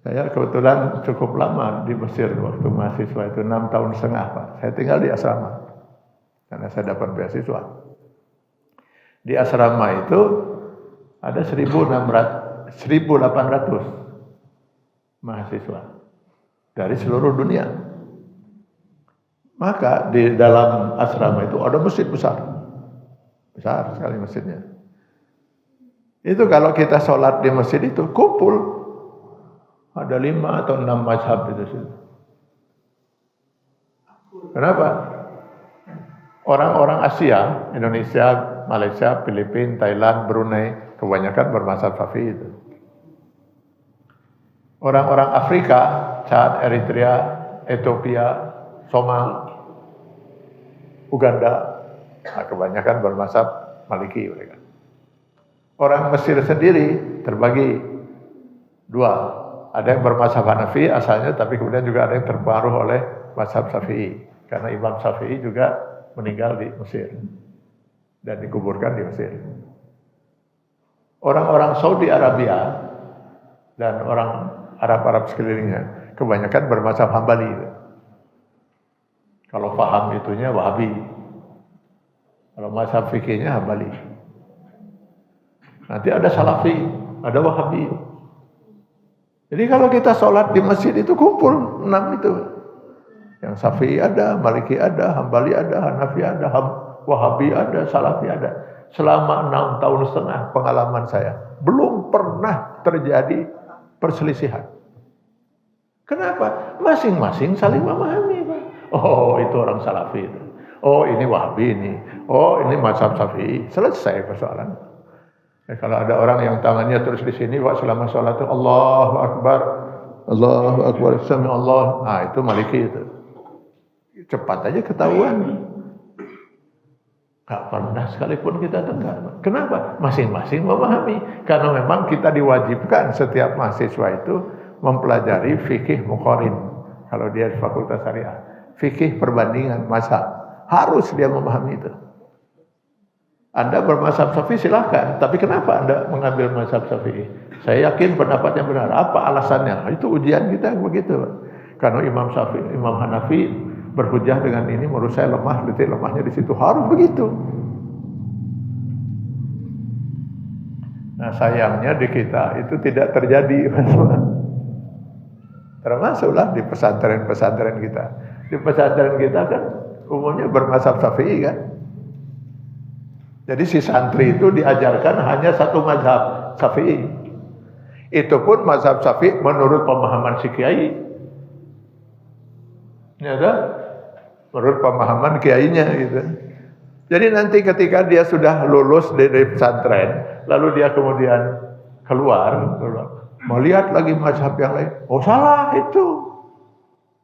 Saya kebetulan cukup lama di Mesir waktu mahasiswa itu 6,5 tahun, Pak. Saya tinggal di asrama karena saya dapat beasiswa. Di asrama itu ada 1.800 mahasiswa dari seluruh dunia. Maka di dalam asrama itu ada masjid besar sekali masjidnya. Itu kalau kita sholat di masjid itu kumpul, ada 5 atau 6 mazhab itu. Kenapa? Orang-orang Asia, Indonesia, Malaysia, Filipina, Thailand, Brunei, kebanyakan bermazhab Syafi'i itu. Orang-orang Afrika, Chad, Eritrea, Ethiopia, Somal, Uganda, nah kebanyakan bermazhab Maliki mereka. Orang Mesir sendiri terbagi 2. Ada yang bermazhab Hanafi asalnya, tapi kemudian juga ada yang terpengaruh oleh mazhab Syafi'i. Karena Imam Syafi'i juga meninggal di Mesir dan dikuburkan di Mesir. Orang-orang Saudi Arabia dan orang Arab-Arab sekelilingnya kebanyakan bermazhab Hambali. Kalau paham itunya Wahabi. Kalau mazhab fikihnya Hambali. Nanti ada Salafi, ada Wahabi. Jadi kalau kita sholat di masjid itu kumpul 6 itu. Yang Syafi'i ada, Maliki ada, Hambali ada, Hanafi ada, Wahabi ada, Salafi ada. Selama 6,5 tahun pengalaman saya, belum pernah terjadi perselisihan. Kenapa? Masing-masing saling memahami, Pak. Oh, itu orang Salafi itu. Oh, ini Wahabi ini. Oh, ini mazhab Syafi'i. Selesai persoalan. Kalau ada orang yang tangannya terus di sini, Pak, selama sholat itu Allahu Akbar, Allahu Akbar, Sami Allah. Nah, itu Maliki itu. Cepat aja ketahuan. Gak pernah sekalipun kita dengar. Kenapa? Masing-masing memahami. Karena memang kita diwajibkan setiap mahasiswa itu mempelajari fikih muqarin. Kalau dia di fakultas syariah, fikih perbandingan mazhab. Harus dia memahami itu. Anda bermazhab Syafi'i silahkan, tapi kenapa Anda mengambil mazhab Syafi'i? Saya yakin pendapatnya benar. Apa alasannya? Itu ujian kita begitu. Karena Imam Syafi'i, Imam Hanafi berhujah dengan ini, menurut saya lemah, titik lemahnya di situ. Harus begitu. Nah, sayangnya di kita itu tidak terjadi. Termasuklah di pesantren-pesantren kita. Di pesantren kita kan umumnya bermazhab Syafi'i kan. Jadi si santri itu diajarkan hanya satu mazhab Syafi'i. Itu pun mazhab Syafi'i menurut pemahaman si kiai. Ya kan? Menurut pemahaman kiainya gitu. Jadi nanti ketika dia sudah lulus dari pesantren, lalu dia kemudian keluar, melihat lagi mazhab yang lain. Oh, salah itu.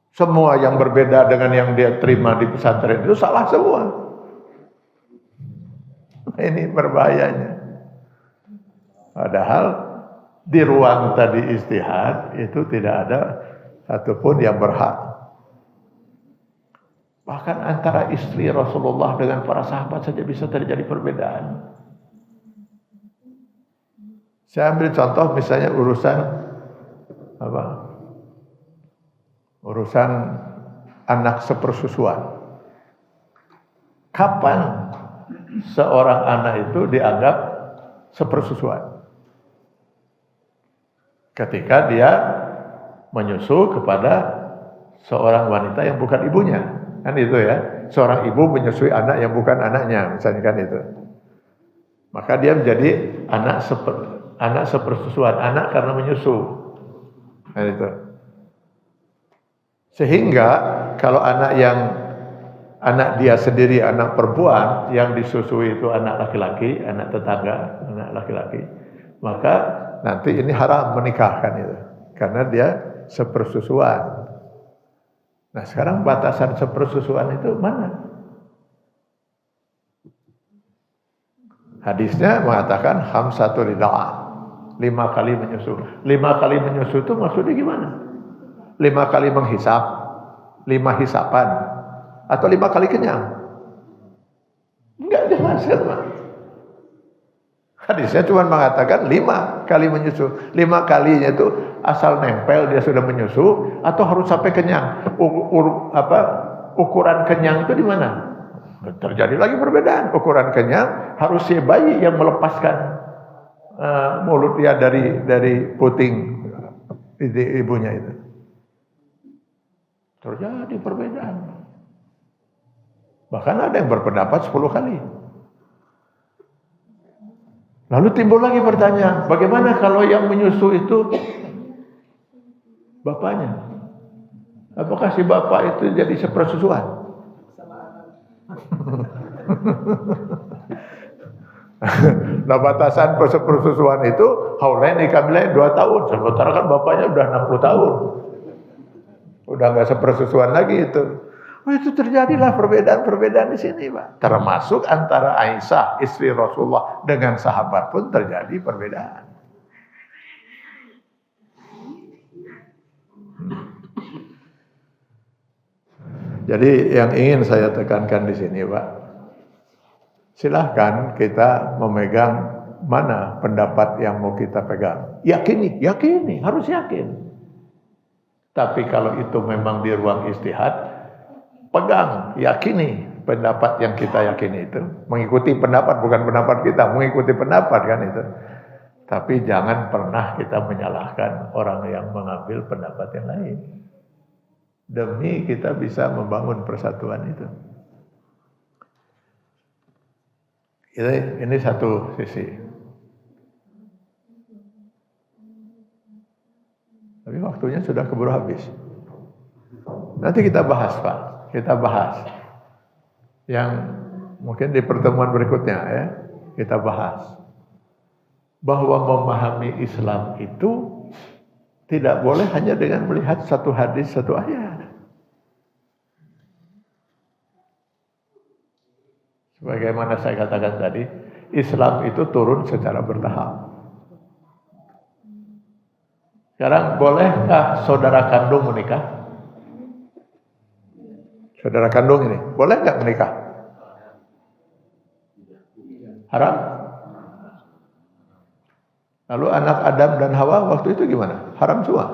Semua yang berbeda dengan yang dia terima di pesantren itu salah semua. Ini berbahayanya. Padahal di ruang tadi istihad itu tidak ada satupun yang berhak. Bahkan antara istri Rasulullah dengan para sahabat saja bisa terjadi perbedaan. Saya ambil contoh misalnya urusan apa? Urusan anak sepersusuan. Kapan seorang anak itu dianggap sepersusuan? Ketika dia menyusu kepada seorang wanita yang bukan ibunya. Kan itu ya, seorang ibu menyusui anak yang bukan anaknya, misalnya kan itu. Maka dia menjadi anak sepersusuan, anak karena menyusu. Kan itu. Sehingga kalau anak dia sendiri, anak perempuan yang disusui itu anak laki-laki, anak tetangga, anak laki-laki, maka nanti ini haram menikahkan itu, karena dia sepersusuan. Nah, sekarang batasan sepersusuan itu mana? Hadisnya mengatakan hamsatu rida'ah, 5 kali menyusu. 5 kali menyusu itu maksudnya gimana? 5 kali menghisap, 5 hisapan, atau 5 kali kenyang? Enggak jelas kan? Hadisnya cuma mengatakan 5 kali menyusu. 5 kalinya itu asal nempel dia sudah menyusu atau harus sampai kenyang. Ukuran kenyang itu di mana? Terjadi lagi perbedaan. Ukuran kenyang harus si bayi yang melepaskan mulut dia dari puting ibunya itu. Terjadi perbedaan. Bahkan ada yang berpendapat 10 kali. Lalu timbul lagi pertanyaan, bagaimana kalau yang menyusu itu bapaknya? Apakah si bapak itu jadi sepersusuan? Nah, batasan sepersusuan itu haulain kamilain 2 tahun. Sementara kan bapaknya udah 60 tahun. Udah enggak sepersusuan lagi itu. Oh, itu terjadilah perbedaan-perbedaan di sini, Pak. Termasuk antara Aisyah, istri Rasulullah, dengan sahabat pun terjadi perbedaan. Jadi yang ingin saya tekankan di sini, Pak, silahkan kita memegang mana pendapat yang mau kita pegang. Yakini, harus yakin. Tapi kalau itu memang di ruang istihad, pegang, yakini pendapat yang kita yakini itu. Mengikuti pendapat, bukan pendapat kita, mengikuti pendapat kan itu. Tapi jangan pernah kita menyalahkan orang yang mengambil pendapat yang lain. Demi kita bisa membangun persatuan itu. Ini satu sisi. Tapi waktunya sudah keburu habis. Nanti kita bahas, Pak. Kita bahas. Yang mungkin di pertemuan berikutnya ya, kita bahas. Bahwa memahami Islam itu tidak boleh hanya dengan melihat satu hadis, satu ayat. Sebagaimana saya katakan tadi, Islam itu turun secara bertahap. Sekarang bolehkah saudara kandung menikah? Saudara kandung ini, boleh nggak menikah? Haram? Lalu anak Adam dan Hawa waktu itu gimana? Haram semua?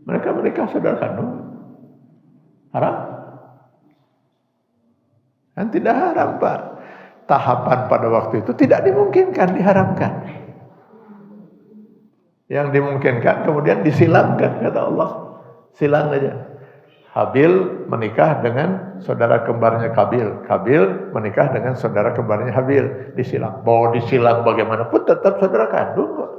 Mereka menikah saudara kandung. Haram? Kan tidak haram, Pak. Tahapan pada waktu itu tidak dimungkinkan, diharamkan. Yang dimungkinkan kemudian disilamkan, kata Allah. Silang aja. Habil menikah dengan saudara kembarnya Kabil. Kabil menikah dengan saudara kembarnya Habil. Disilang. Mau disilang bagaimanapun tetap saudara kandung kok.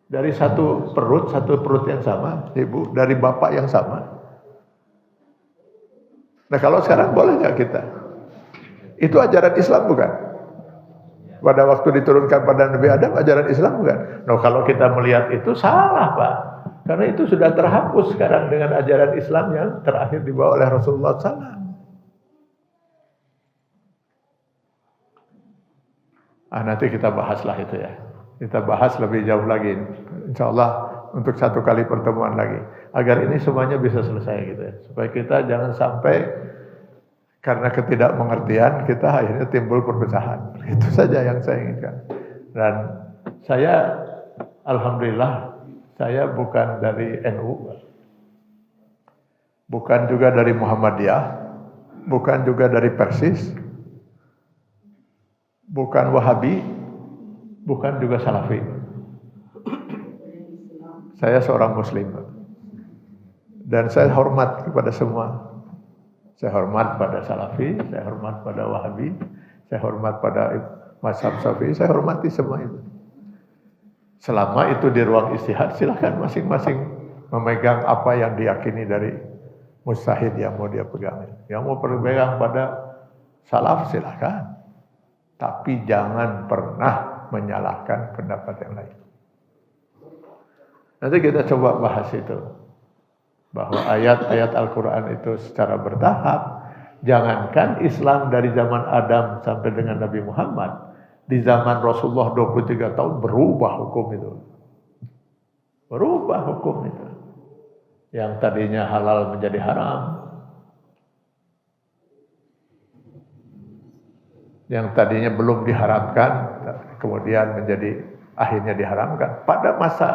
Dari satu perut yang sama, ibu, dari bapak yang sama. Nah kalau sekarang boleh nggak kita? Itu ajaran Islam bukan? Pada waktu diturunkan pada Nabi Adam, ajaran Islam bukan? Nah kalau kita melihat itu salah, Pak. Karena itu sudah terhapus sekarang dengan ajaran Islam yang terakhir dibawa oleh Rasulullah SAW. Nanti kita bahaslah itu ya. Kita bahas lebih jauh lagi. Insya Allah untuk satu kali pertemuan lagi. Agar ini semuanya bisa selesai gitu ya. Supaya kita jangan sampai karena ketidakmengertian kita akhirnya timbul perpecahan. Itu saja yang saya inginkan. Dan saya alhamdulillah saya bukan dari NU, bukan juga dari Muhammadiyah, bukan juga dari Persis, bukan Wahabi, bukan juga Salafi. Saya seorang Muslim dan saya hormat kepada semua. Saya hormat pada Salafi, saya hormat pada Wahabi, saya hormat pada mazhab Syafi'i, saya hormati semua itu. Selama itu di ruang istihad, silakan masing-masing memegang apa yang diyakini dari mujtahid yang mau dia pegang. Yang mau berpegang pada salaf silakan, tapi jangan pernah menyalahkan pendapat yang lain. Nanti kita coba bahas itu. Bahwa ayat-ayat Al-Quran itu secara bertahap. Jangankan Islam dari zaman Adam sampai dengan Nabi Muhammad. Di zaman Rasulullah 23 tahun berubah hukum itu. Berubah hukum itu. Yang tadinya halal menjadi haram. Yang tadinya belum diharamkan. Kemudian akhirnya diharamkan. Pada masa,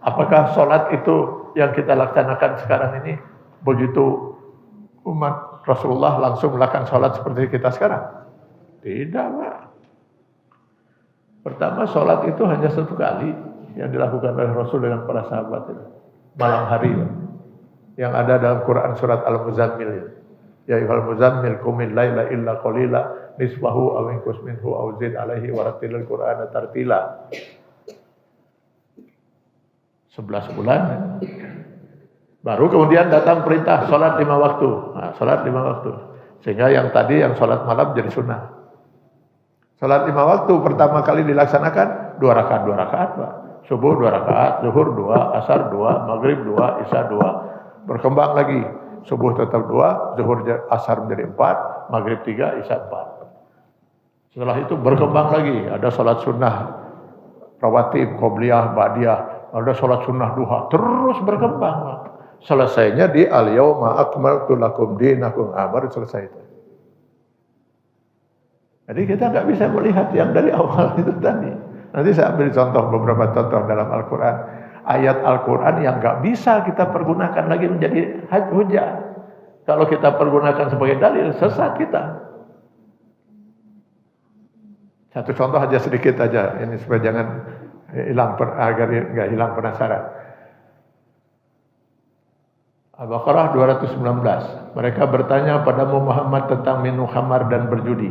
apakah sholat itu yang kita laksanakan sekarang ini begitu umat Rasulullah langsung melakukan sholat seperti kita sekarang? Tidak, Pak. Pertama, sholat itu hanya satu kali yang dilakukan oleh Rasul dengan para sahabat itu. Malam hari, Pak. Yang ada dalam Quran surat Al-Muzammil. Ya ayyuhal muzammil qumil laila illa qalila nisfahu aw inqus minhu aw zid alaihi warattilil Qur'ana tartila. 11 bulan. Baru kemudian datang perintah sholat 5 waktu. Nah, sholat 5 waktu. Sehingga yang tadi yang sholat malam jadi sunnah. Sholat 5 waktu pertama kali dilaksanakan 2 rakaat, Pak. Subuh 2 rakaat, zuhur 2, asar 2, maghrib 2, isya 2. Berkembang lagi. Subuh tetap 2, zuhur asar menjadi 4, maghrib 3, isya 4. Setelah itu berkembang lagi. Ada sholat sunnah, rawatib, qobliyah, ba'diyah. Ada sholat sunnah duha, terus berkembang, Pak. Selesainya di al-yawma akmaltu lakum dinakum, baru selesai itu. Jadi kita nggak bisa melihat yang dari awal itu tadi. Nanti saya ambil beberapa contoh dalam Al-Quran. Ayat Al-Quran yang nggak bisa kita pergunakan lagi menjadi hujjah. Kalau kita pergunakan sebagai dalil, sesat kita. Satu contoh aja sedikit aja, ini supaya jangan agar nggak hilang penasaran. Al-Baqarah 219. Mereka bertanya padamu Muhammad tentang minum khamar dan berjudi.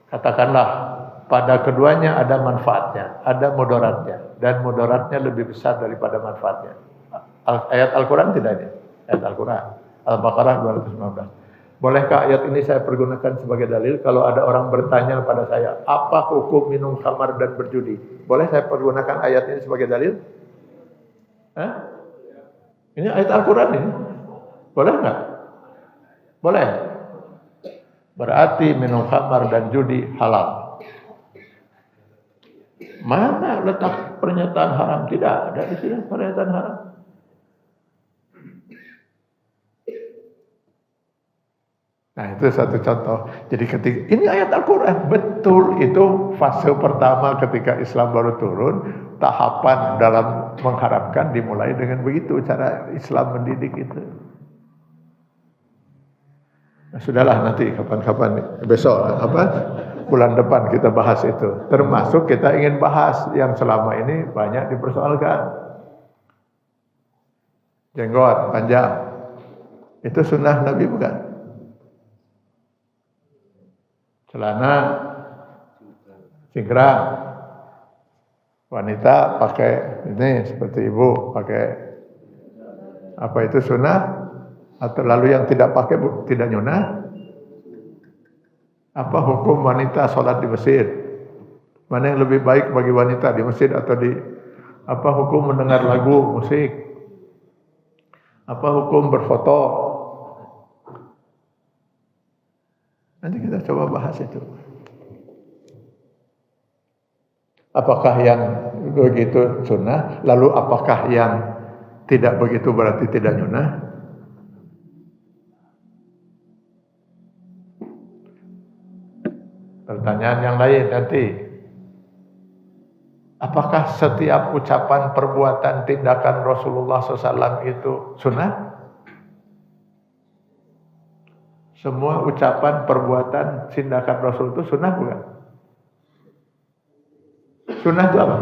Katakanlah pada keduanya ada manfaatnya, ada mudaratnya, dan mudaratnya lebih besar daripada manfaatnya. Ayat Al-Quran tidak ini? Ayat Al-Quran Al-Baqarah 219. Bolehkah ayat ini saya pergunakan sebagai dalil kalau ada orang bertanya pada saya, apa hukum minum khamar dan berjudi? Boleh saya pergunakan ayat ini sebagai dalil? Hah? Ini ayat Al-Quran ini. Boleh nggak? Boleh. Berarti minum khamar dan judi halal. Mana letak pernyataan haram? Tidak ada di sini pernyataan haram. Nah, itu satu contoh. Jadi ketika ini ayat Al-Quran, betul itu fase pertama ketika Islam baru turun, tahapan dalam mengharapkan dimulai dengan begitu cara Islam mendidik itu. Nah, sudahlah nanti kapan-kapan besok bulan depan kita bahas itu. Termasuk kita ingin bahas yang selama ini banyak dipersoalkan. Jenggot panjang. Itu sunnah Nabi bukan? Celana cingkrang. Wanita pakai ini seperti ibu pakai apa itu sunnah? Atau lalu yang tidak pakai tidak nyunah? Apa hukum wanita sholat di masjid? Mana yang lebih baik bagi wanita di masjid atau di apa hukum mendengar lagu musik? Apa hukum berfoto? Nanti kita coba bahas itu. Apakah yang begitu sunnah? Lalu apakah yang tidak begitu berarti tidak nyunah? Pertanyaan yang lain nanti. Apakah setiap ucapan, perbuatan, tindakan Rasulullah SAW itu sunnah? Semua ucapan, perbuatan, tindakan Rasul itu sunnah bukan? Sunnah itu apa?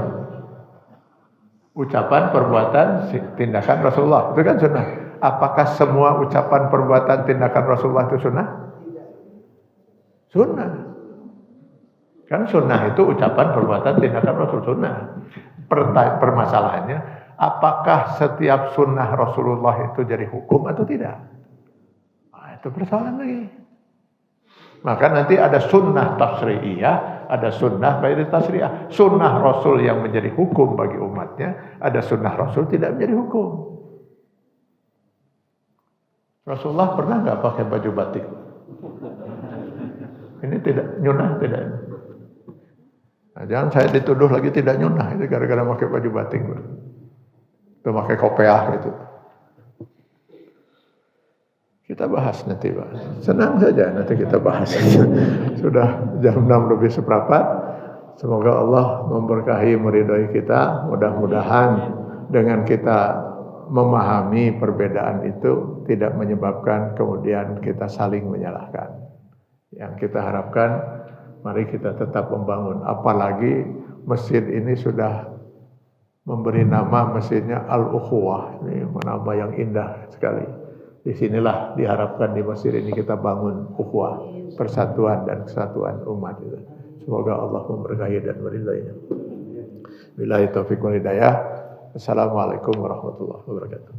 Ucapan, perbuatan, tindakan Rasulullah. Itu kan sunnah. Apakah semua ucapan, perbuatan, tindakan Rasulullah itu sunnah? Sunnah. Kan sunnah itu ucapan, perbuatan, tindakan Rasul sunnah. Permasalahannya, apakah setiap sunnah Rasulullah itu jadi hukum atau tidak? Nah, itu persoalan lagi. Maka nanti ada sunnah tasri'iyah, ada sunnah ghairi tasri'iyah. Sunnah Rasul yang menjadi hukum bagi umatnya, ada sunnah Rasul tidak menjadi hukum. Rasulullah pernah nggak pakai baju batik? Ini tidak nyunah, tidak. Nah, jangan saya dituduh lagi tidak nyunah itu gara-gara pakai baju batik, itu pakai kopiah gitu. Kita bahas nanti, Pak. Senang saja nanti kita bahas. Sudah jam 6 lebih seperempat. Semoga Allah memberkahi meridhai kita. Mudah-mudahan dengan kita memahami perbedaan itu tidak menyebabkan kemudian kita saling menyalahkan. Yang kita harapkan, mari kita tetap membangun. Apalagi masjid ini sudah memberi nama masjidnya Al-Ukhuwah. Ini nama yang indah sekali. Disinilah diharapkan di masjid ini kita bangun ukhuwah, persatuan dan kesatuan umat itu. Semoga Allah memberkahi dan meridainya. Billahi taufiq wal hidayah. Assalamualaikum warahmatullahi wabarakatuh.